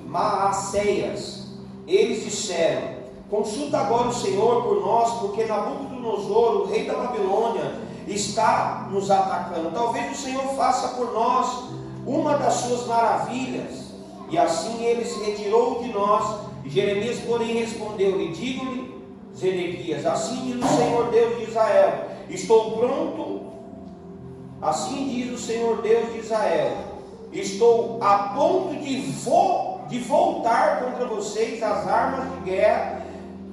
Maacéias. Eles disseram: consulta agora o Senhor por nós, porque Nabucodonosor, o rei da Babilônia, está nos atacando. Talvez o Senhor faça por nós uma das suas maravilhas. E assim ele se retirou de nós. E Jeremias, porém, respondeu-lhe: digo-lhe, Zedequias, assim diz o Senhor Deus de Israel: estou pronto, assim diz o Senhor Deus de Israel, estou a ponto de voltar contra vocês as armas de guerra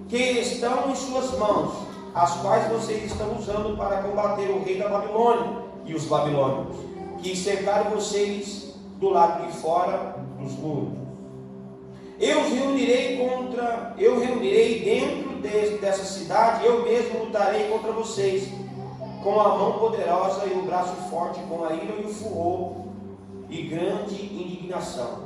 que estão em suas mãos, as quais vocês estão usando para combater o rei da Babilônia e os babilônios, que cercaram vocês do lado de fora dos muros. Eu reunirei dentro dessa cidade, eu mesmo lutarei contra vocês, com a mão poderosa e o braço forte, com a ira e o furor e grande indignação.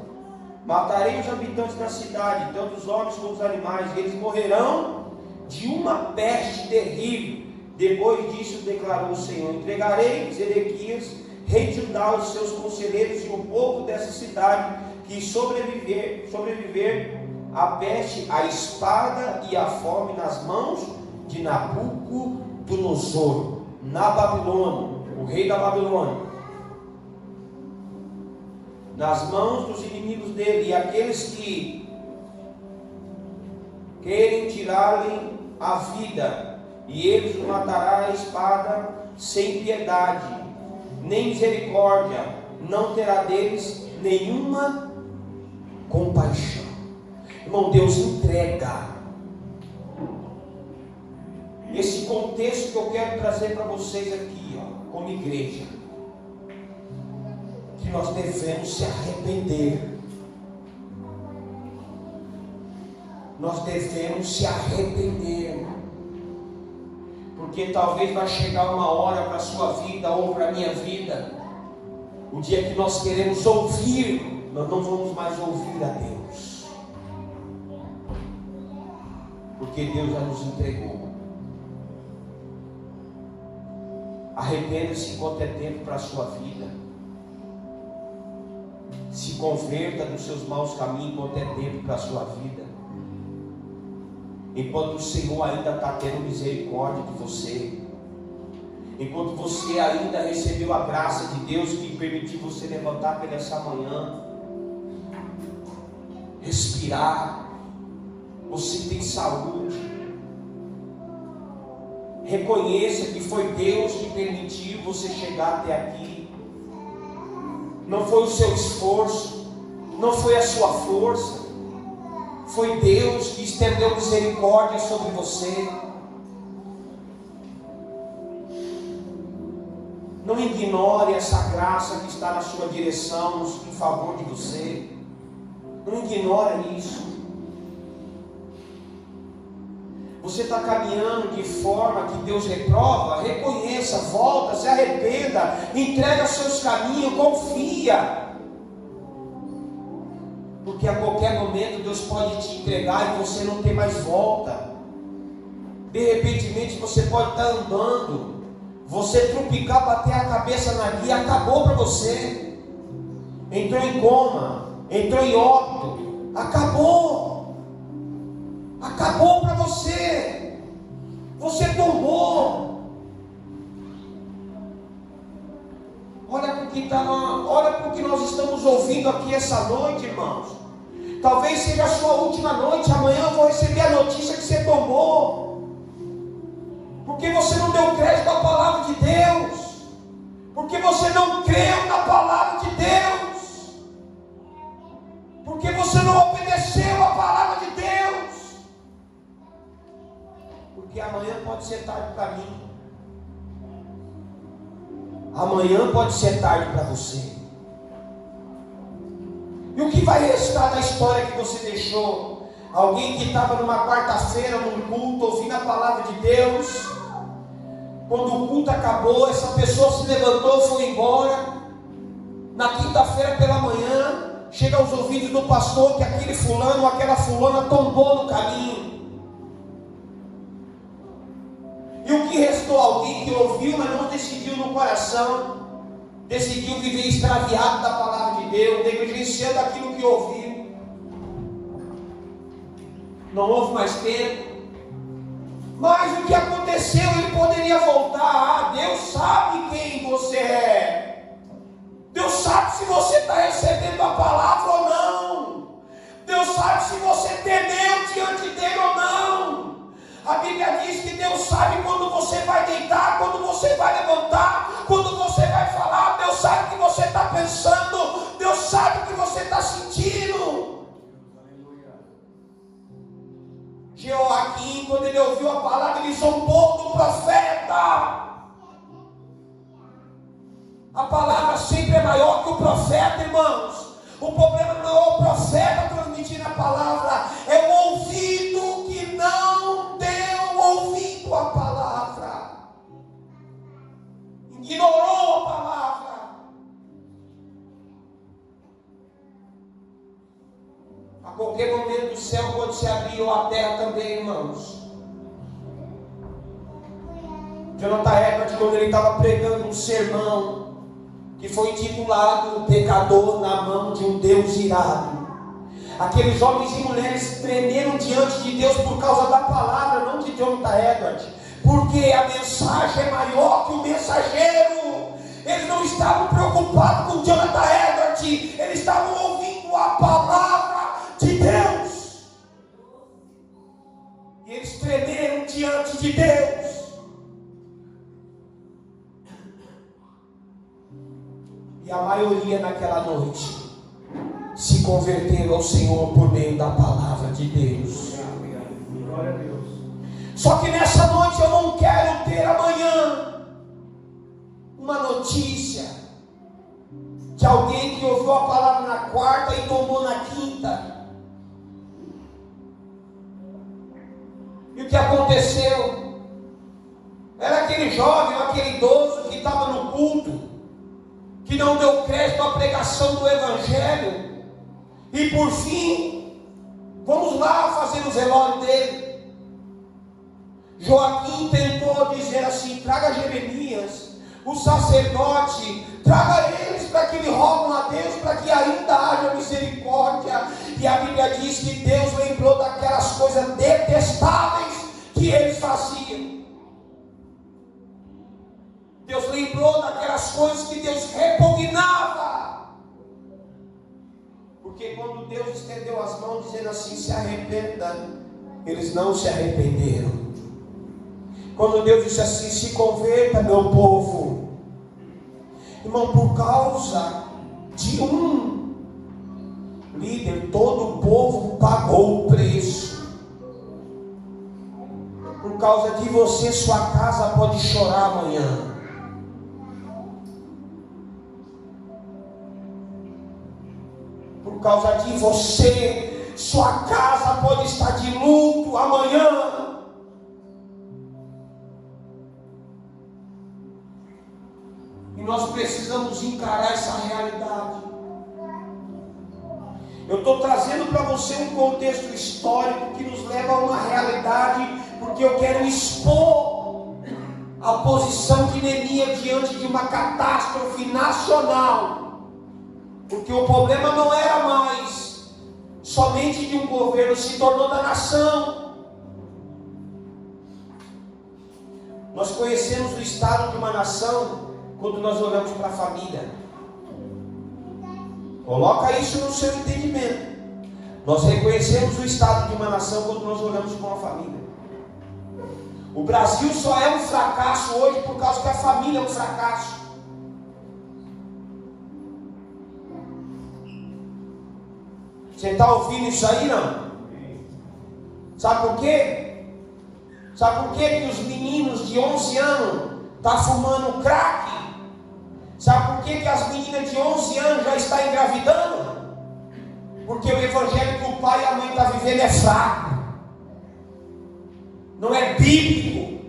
Matarei os habitantes da cidade, tanto os homens como os animais, e eles morrerão de uma peste terrível. Depois disso, declarou o Senhor: entregarei Zedequias, rei de Judá, aos seus conselheiros e o povo dessa cidade, que sobreviver a peste, a espada e a fome nas mãos de Nabucodonosor, na Babilônia, o rei da Babilônia, nas mãos dos inimigos dele, e aqueles que querem tirar-lhe a vida, e eles o matará a espada sem piedade, nem misericórdia, não terá deles nenhuma compaixão. Irmão, Deus entrega. Esse contexto que eu quero trazer para vocês aqui, como igreja, que nós devemos se arrepender. Nós devemos se arrepender, porque talvez vai chegar uma hora para a sua vida ou para a minha vida, o dia que nós queremos ouvir, nós não vamos mais ouvir a Deus, porque Deus já nos entregou. Arrependa-se enquanto é tempo para a sua vida. Se converta dos seus maus caminhos enquanto é tempo para a sua vida. Enquanto o Senhor ainda está tendo misericórdia de você, enquanto você ainda recebeu a graça de Deus que permitiu você levantar pela essa manhã, respirar, você tem saúde. Reconheça que foi Deus que permitiu você chegar até aqui. Não foi o seu esforço, não foi a sua força, foi Deus que estendeu misericórdia sobre você. Não ignore essa graça que está na sua direção, em favor de você. Não ignore isso. Você está caminhando de forma que Deus reprova, reconheça, volta, se arrependa, entrega seus caminhos, confia. Porque a qualquer momento Deus pode te entregar e você não ter mais volta. De repente você pode estar andando, você tropicar, bater a cabeça na guia, acabou para você. Entrou em coma, entrou em óbito, acabou para você. Você tombou. Olha para o que nós estamos ouvindo aqui essa noite, irmãos. Talvez seja a sua última noite. Amanhã eu vou receber a notícia que você tombou, porque você não deu crédito à palavra de Deus, porque você não creu na palavra de Deus, porque você não obedeceu a palavra de Deus. Porque amanhã pode ser tarde para mim, amanhã pode ser tarde para você. E o que vai restar da história que você deixou? Alguém que estava numa quarta-feira, num culto, ouvindo a palavra de Deus, Quando o culto acabou, essa pessoa se levantou, foi embora. Na quinta-feira pela manhã, chega aos ouvidos do pastor que aquele fulano ou aquela fulana tombou no caminho. E o que restou? Alguém que ouviu, mas não decidiu no coração, decidiu viver extraviado da palavra de Deus, negligenciando aquilo que ouviu. Não houve mais tempo. Mas o que aconteceu? Ele poderia voltar. Deus sabe quem você é. Deus sabe se você está recebendo a palavra ou não. Deus sabe se você temeu diante dele ou não. A Bíblia diz que Deus sabe quando você vai deitar, quando você vai levantar, quando você vai falar. Deus sabe o que você está pensando. Deus sabe o que você está sentindo. Jeoaquim, quando ele ouviu a palavra, ele zombou do profeta. A palavra sempre é maior que o profeta, irmãos. O problema não é o profeta transmitindo a palavra, é o ouvido que não deu ouvido à palavra, ignorou a palavra. A qualquer momento o céu pode se abrir, ou a terra também, irmãos. Jonathan Edwards, quando ele estava pregando um sermão que foi intitulado "O Pecador na Mão de um Deus Irado", aqueles homens e mulheres tremeram diante de Deus por causa da palavra, não de Jonathan Edwards, porque a mensagem é maior que o mensageiro. Eles não estavam preocupados com Jonathan Edwards, eles estavam ouvindo a palavra de Deus, e eles tremeram diante de Deus. E a maioria naquela noite se converteram ao Senhor por meio da palavra de Deus. Glória a Deus. Só que nessa noite eu não quero ter amanhã uma notícia de alguém que ouviu a palavra na quarta e tomou na quinta. E o que aconteceu? Era aquele jovem, aquele idoso que estava no culto, que não deu crédito à pregação do Evangelho, e por fim, vamos lá fazer o velório dele. Joaquim tentou dizer assim: traga Jeremias, o sacerdote, traga eles para que lhe rogam a Deus, para que ainda haja misericórdia. E a Bíblia diz que Deus lembrou daquelas coisas detestáveis que eles faziam. Deus lembrou daquelas coisas que Deus repugnava. Porque quando Deus estendeu as mãos dizendo assim: se arrependa, eles não se arrependeram. Quando Deus disse assim: se converta, meu povo, irmão, por causa de um líder, todo o povo pagou o preço. Por causa de você, sua casa pode chorar amanhã. Por causa de você, sua casa pode estar de luto amanhã. E nós precisamos encarar essa realidade. Eu estou trazendo para você um contexto histórico que nos leva a uma realidade, porque eu quero expor a posição de Neemias diante de uma catástrofe nacional. Porque o problema não era mais somente de um governo, se tornou da nação. Nós conhecemos o estado de uma nação quando nós olhamos para a família. Coloca isso no seu entendimento. Nós reconhecemos o estado de uma nação quando nós olhamos para uma família. O Brasil só é um fracasso hoje por causa que a família é um fracasso. Você está ouvindo isso aí, não? Sabe por quê? Sabe por quê que os meninos de 11 anos estão fumando crack? Sabe por quê que as meninas de 11 anos já estão engravidando? Porque o evangelho que o pai e a mãe estão vivendo é fraco. Não é bíblico.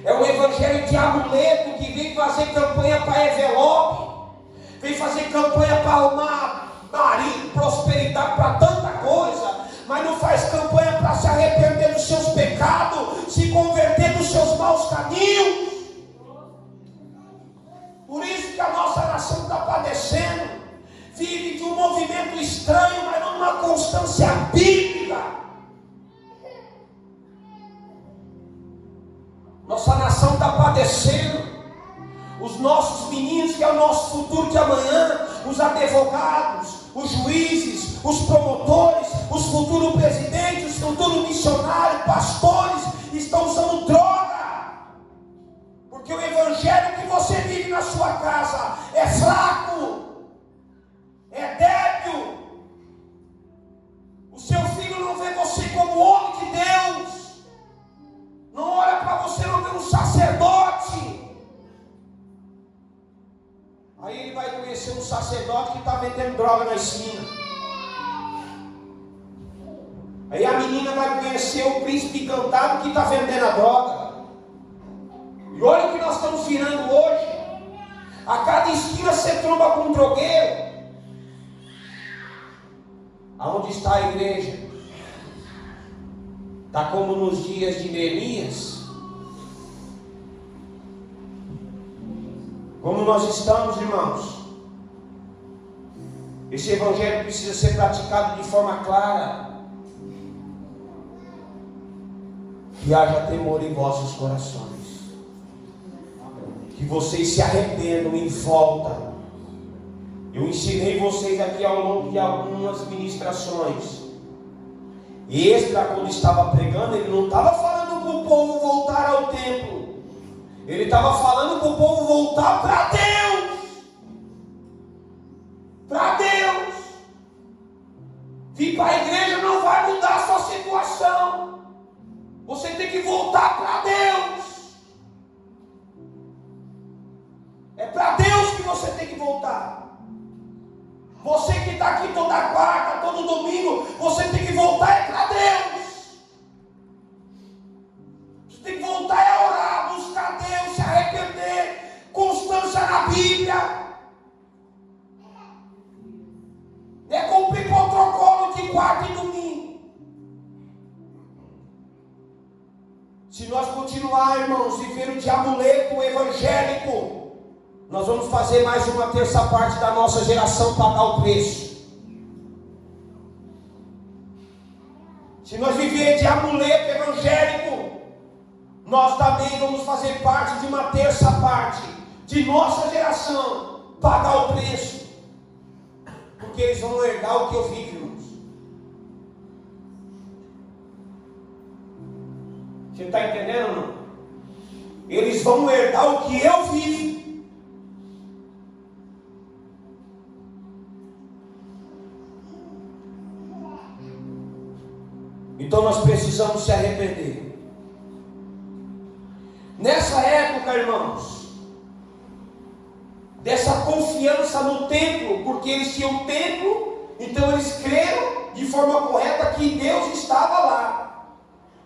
É um evangelho de amuleto que vem fazer campanha para envelope, vem fazer campanha para arrumar marido, prosperidade, para tanta coisa, mas não faz campanha para se arrepender dos seus pecados, se converter dos seus maus caminhos. Por isso que a nossa nação está padecendo, vive de um movimento estranho, mas não uma constância bíblica. Nossa nação está padecendo. Os nossos meninos, que é o nosso futuro de amanhã, os advogados, os juízes, os promotores, os futuros presidentes, os futuros missionários, pastores, estão usando droga. Porque o evangelho que você vive na sua casa é fraco, é débil. O seu filho não vê você como homem de Deus, não olha para você, não vê um sacerdote. Aí ele vai conhecer um sacerdote que está vendendo droga na esquina. Aí a menina vai conhecer o príncipe encantado que está vendendo a droga. E olha o que nós estamos virando hoje. A cada esquina você tromba com um drogueiro. Aonde está a igreja? Está como nos dias de Neemias? Como nós estamos, irmãos? Esse evangelho precisa ser praticado de forma clara. Que haja temor em vossos corações. Que vocês se arrependam em volta. Eu ensinei vocês aqui ao longo de algumas ministrações. Esdras, quando estava pregando, ele não estava falando para o povo voltar ao templo. Ele estava falando para o povo voltar para Deus. Para Deus. Vir para a igreja não vai mudar a sua situação. Você tem que voltar para Deus. É para Deus que você tem que voltar. Você que está aqui toda quarta, todo domingo, você tem que voltar é para Deus. Você tem que voltar a orar, buscar Deus, se arrepender, constância na Bíblia. É cumprir protocolo de quarta e domingo. Se nós continuar, irmãos, vivendo de amuleto evangélico, nós vamos fazer mais uma terça parte da nossa geração pagar o preço. Se nós viver de amuleto evangélico, nós também vamos fazer parte de uma terça parte de nossa geração pagar o preço. Porque eles vão herdar o que eu vivo, irmãos. Você está entendendo ou não? Eles vão herdar o que eu vivo. Então nós precisamos se arrepender. Nessa época, irmãos, dessa confiança no templo, porque eles tinham um templo, então eles creram de forma correta que Deus estava lá,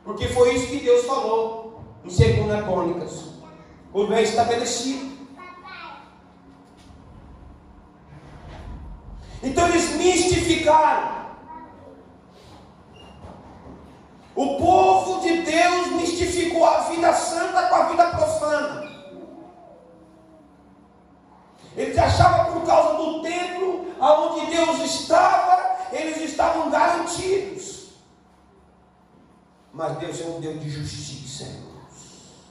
porque foi isso que Deus falou em 2 Crônicas, como é estabelecido. Então eles mistificaram. O povo de Deus mistificou a vida santa com a vida profana. Eles achavam que por causa do templo, aonde Deus estava, eles estavam garantidos. Mas Deus é um Deus de justiça, irmãos.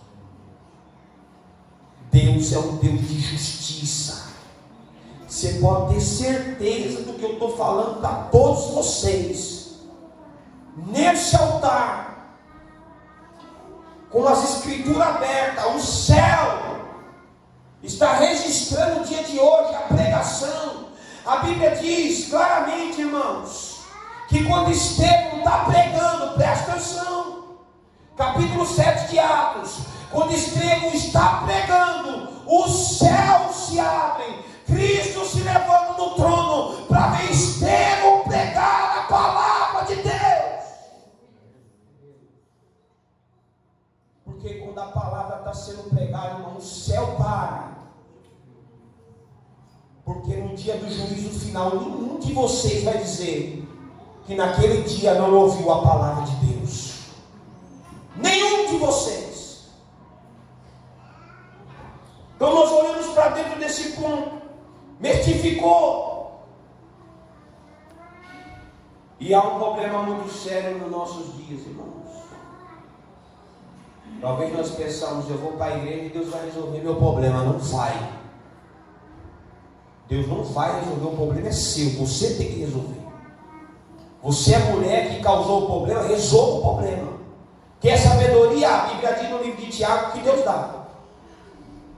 Deus é um Deus de justiça. Você pode ter certeza do que eu estou falando para todos vocês. Nesse altar, com as escrituras abertas, o céu está registrando o dia de hoje, a pregação. A Bíblia diz claramente, irmãos, que quando Estevão está pregando, presta atenção, capítulo 7 de Atos, quando Estevão está pregando, os céus se abrem, Cristo se levanta do trono para ver Estevão pregar a palavra de Deus. Porque quando a palavra está dia do juízo final, nenhum de vocês vai dizer que naquele dia não ouviu a palavra de Deus. Nenhum de vocês. Então nós olhamos para dentro desse ponto, mistificou. E há um problema muito sério nos nossos dias, irmãos. Talvez nós pensamos, eu vou para a igreja e Deus vai resolver meu problema. Não vai. Deus não vai resolver, o problema é seu, você tem que resolver. Você é a mulher que causou o problema, resolva o problema. Quer sabedoria? A Bíblia diz no livro de Tiago que Deus dá.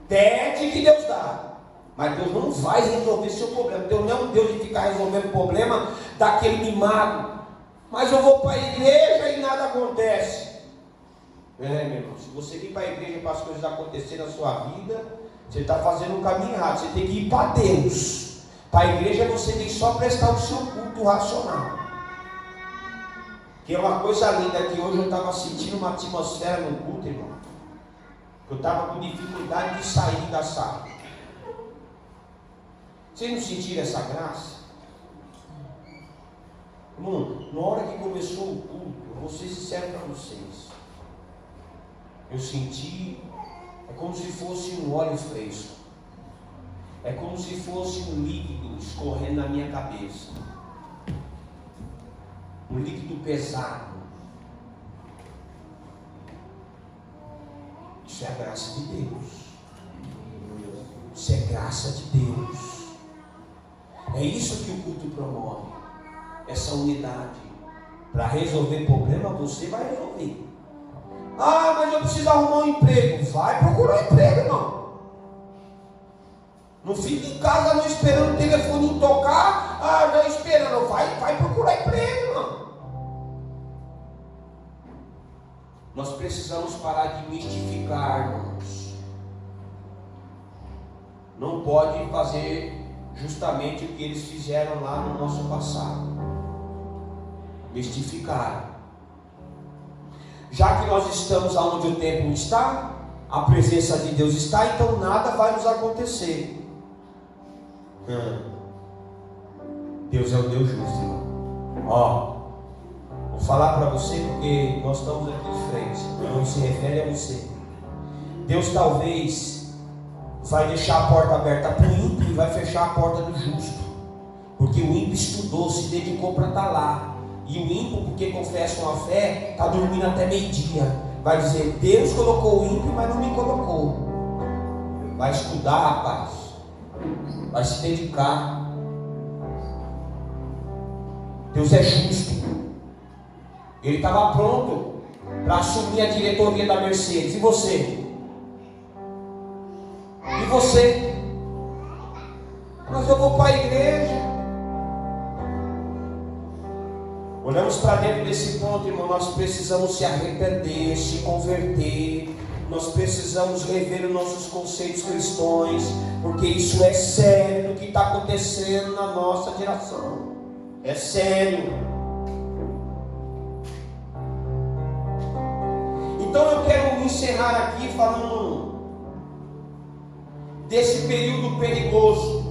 Pede que Deus dá. Mas Deus não vai resolver seu problema. Deus não é um Deus de ficar resolvendo o problema daquele mimado. Mas eu vou para a igreja e nada acontece. Meu irmão, se você vir para a igreja para as coisas acontecerem na sua vida, você está fazendo um caminho errado. Você tem que ir para Deus. Para a igreja você tem só prestar o seu culto racional. Que é uma coisa linda, que hoje eu estava sentindo uma atmosfera no culto, irmão. Eu estava com dificuldade de sair da sala. Vocês não sentiram essa graça? Irmão, na hora que começou o culto, eu vou ser sincero para vocês. Eu senti, é como se fosse um óleo fresco. É como se fosse um líquido escorrendo na minha cabeça. Um líquido pesado. Isso é a graça de Deus. Isso é graça de Deus. É isso que o culto promove. Essa unidade. Para resolver problema, você vai resolver. Ah, mas eu preciso arrumar um emprego. Vai procurar um emprego, irmão. Não fique em casa não esperando o telefone tocar. Ah, já esperando. Vai procurar emprego, irmão. Nós precisamos parar de mistificar, irmãos. Não pode fazer justamente o que eles fizeram lá no nosso passado. Mistificar. Já que nós estamos onde o templo está, a presença de Deus está, então nada vai nos acontecer. Deus é o Deus justo, irmão. Ó, vou falar para você porque nós estamos aqui de frente. Não se refere a você. Deus talvez vai deixar a porta aberta para o ímpio e vai fechar a porta do justo. Porque o ímpio estudou, se dedicou para estar lá. E o ímpio, porque confessa uma fé, está dormindo até meio-dia. Vai dizer, Deus colocou o ímpio, mas não me colocou. Vai estudar, rapaz. Vai se dedicar. Deus é justo. Ele estava pronto para assumir a diretoria da Mercedes. E você? E você? Mas eu vou para a igreja. Olhamos para dentro desse ponto, irmão. Nós precisamos se arrepender, se converter. Nós precisamos rever os nossos conceitos cristãos, porque isso é sério o que está acontecendo na nossa geração. É sério. Então eu quero encerrar aqui falando desse período perigoso.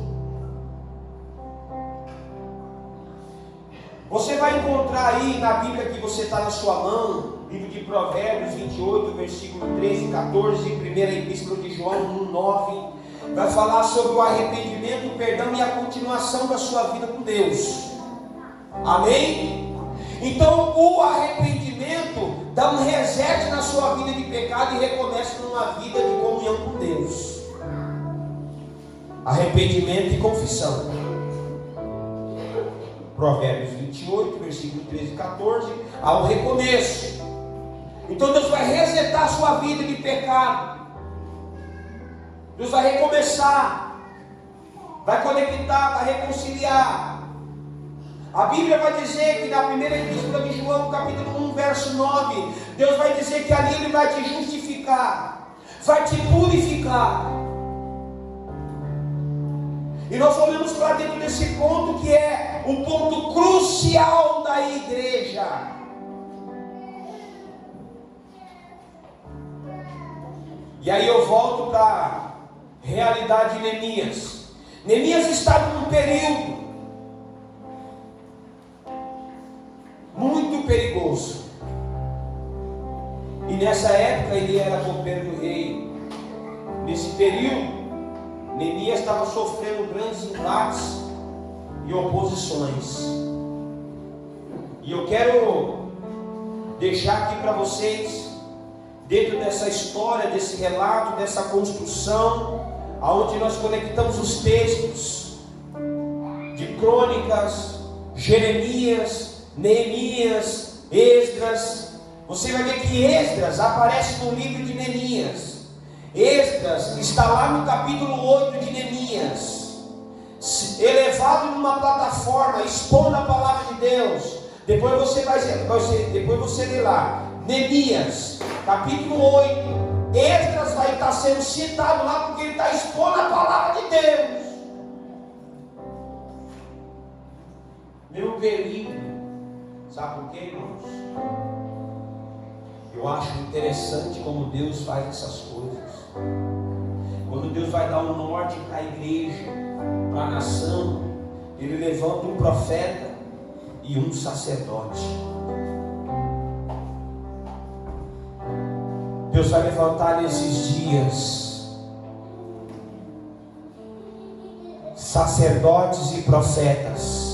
Você vai encontrar aí na Bíblia que você está na sua mão, livro de Provérbios 28, versículo 13 e 14, primeira epístola de João 1, 9, vai falar sobre o arrependimento, o perdão e a continuação da sua vida com Deus. Amém? Então o arrependimento dá um reset na sua vida de pecado e recomeça numa vida de comunhão com Deus. Arrependimento e confissão. Provérbios 28, versículo 13 e 14, há um recomeço. Então Deus vai resetar a sua vida de pecado. Deus vai recomeçar, vai conectar, vai reconciliar. A Bíblia vai dizer que na primeira epístola de João, capítulo 1, verso 9, Deus vai dizer que ali Ele vai te justificar, vai te purificar. E nós olhamos para dentro desse ponto que é o ponto crucial da igreja. E aí eu volto para a realidade de Neemias. Neemias estava num período muito perigoso. E nessa época ele era copeiro do rei. Nesse período, Neemias estava sofrendo grandes embates e oposições. E eu quero deixar aqui para vocês, dentro dessa história, desse relato, dessa construção, aonde nós conectamos os textos de Crônicas, Jeremias, Neemias, Esdras. Você vai ver que Esdras aparece no livro de Neemias. Esdras está lá no capítulo 8 de Neemias, elevado numa plataforma, expondo a palavra de Deus. Depois você lê lá, Neemias, capítulo 8. Esdras vai estar sendo citado lá porque ele está expondo a palavra de Deus. Meu perigo, sabe por quê, irmãos? Eu acho interessante como Deus faz essas coisas. Quando Deus vai dar um norte para a igreja, para a nação, Ele levanta um profeta e um sacerdote. Deus vai levantar nesses dias sacerdotes e profetas.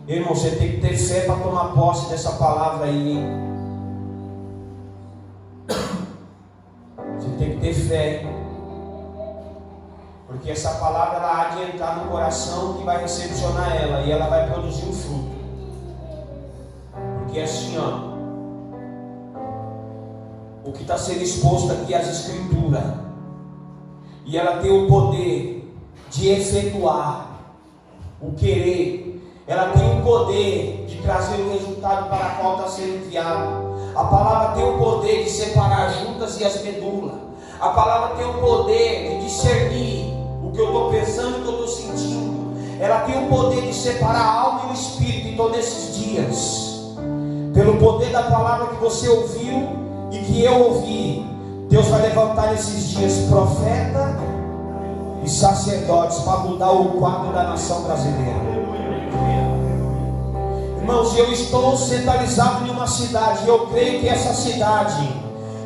Irmão, você tem que ter fé para tomar posse dessa palavra aí, hein? Você tem que ter fé, hein? Porque essa palavra ela há de entrar no coração que vai recepcionar ela, e ela vai produzir um fruto. Porque assim, ó, o que está sendo exposto aqui é as escrituras, e ela tem o poder de efetuar o querer. Ela tem o poder de trazer o resultado para o qual está sendo enviado. A palavra tem o poder de separar as juntas e as medulas. A palavra tem o poder de discernir o que eu estou pensando e o que eu estou sentindo. Ela tem o poder de separar a alma e o espírito. Então nesses dias, pelo poder da palavra que você ouviu e que eu ouvi, Deus vai levantar nesses dias profeta e sacerdotes para mudar o quadro da nação brasileira. Irmãos, eu estou centralizado em uma cidade, e eu creio que essa cidade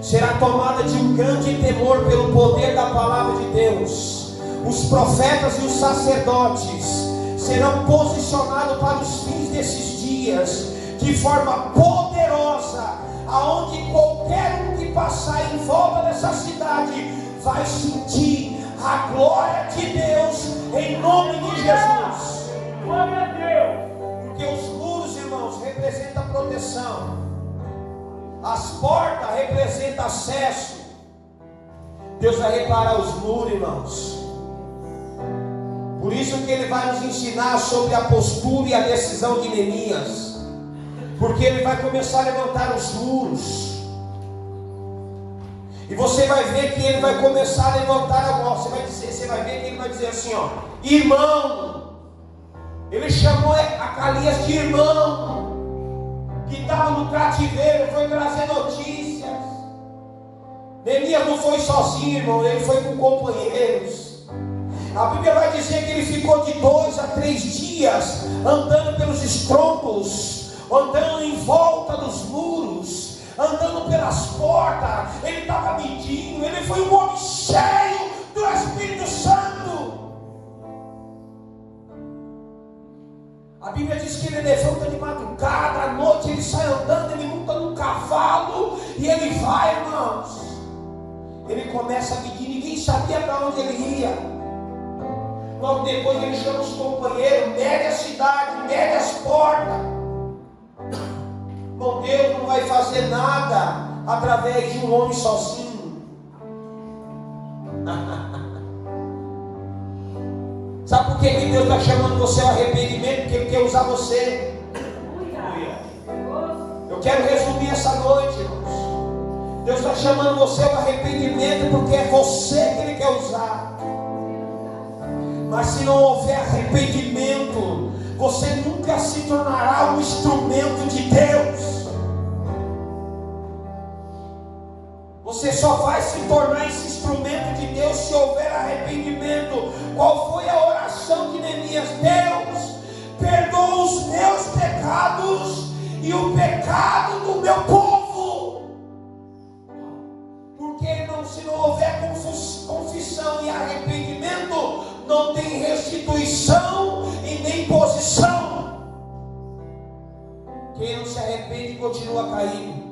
será tomada de um grande temor pelo poder da palavra de Deus. Os profetas e os sacerdotes serão posicionados para os fins desses dias de forma poderosa, aonde qualquer um que passar em volta dessa cidade vai sentir a glória de Deus em nome de Jesus. Glória a Deus. Porque os muros, irmãos, representam proteção, as portas representam acesso. Deus vai reparar os muros, irmãos. Por isso que Ele vai nos ensinar sobre a postura e a decisão de Neemias, porque Ele vai começar a levantar os muros, e você vai ver que Ele vai começar a levantar a voz. Você vai ver que Ele vai dizer assim, ó, irmão. Ele chamou Acalias de irmão, que estava no cativeiro, foi trazer notícias. Neemias não foi sozinho, irmão, ele foi com companheiros. A Bíblia vai dizer que ele ficou de 2 a 3 dias andando pelos estrombos, andando em volta dos muros, andando pelas portas. Ele estava medindo, ele foi um homem cheio do Espírito Santo. A Bíblia diz que ele levanta de madrugada, à noite ele sai andando, ele monta num cavalo e ele vai, irmãos. Ele começa a medir, ninguém sabia para onde ele ia. Logo depois ele chama os companheiros, mede a cidade, mede as portas. Bom, Deus não vai fazer nada através de um homem sozinho. Sabe por que Deus está chamando você ao arrependimento? Porque Ele quer usar você. Eu quero resumir essa noite, irmãos. Deus está chamando você ao arrependimento porque é você que Ele quer usar. Mas se não houver arrependimento, você nunca se tornará um instrumento de Deus. Você só vai se tornar esse instrumento de Deus Deus, se houver arrependimento. Qual foi a oração de Neemias? Deus, perdoa os meus pecados e o pecado do meu povo. Porque se não houver confissão e arrependimento, não tem restituição e nem posição. Quem não se arrepende continua caído.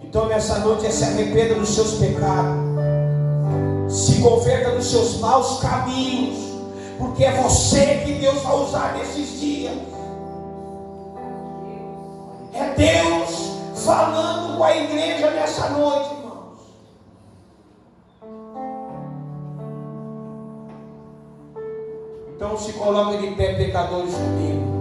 Então nessa noite se arrependa dos seus pecados, se converta dos seus maus caminhos, porque é você que Deus vai usar nesses dias. É Deus falando com a igreja nessa noite, irmãos. Então se coloque de pé, pecadores, comigo.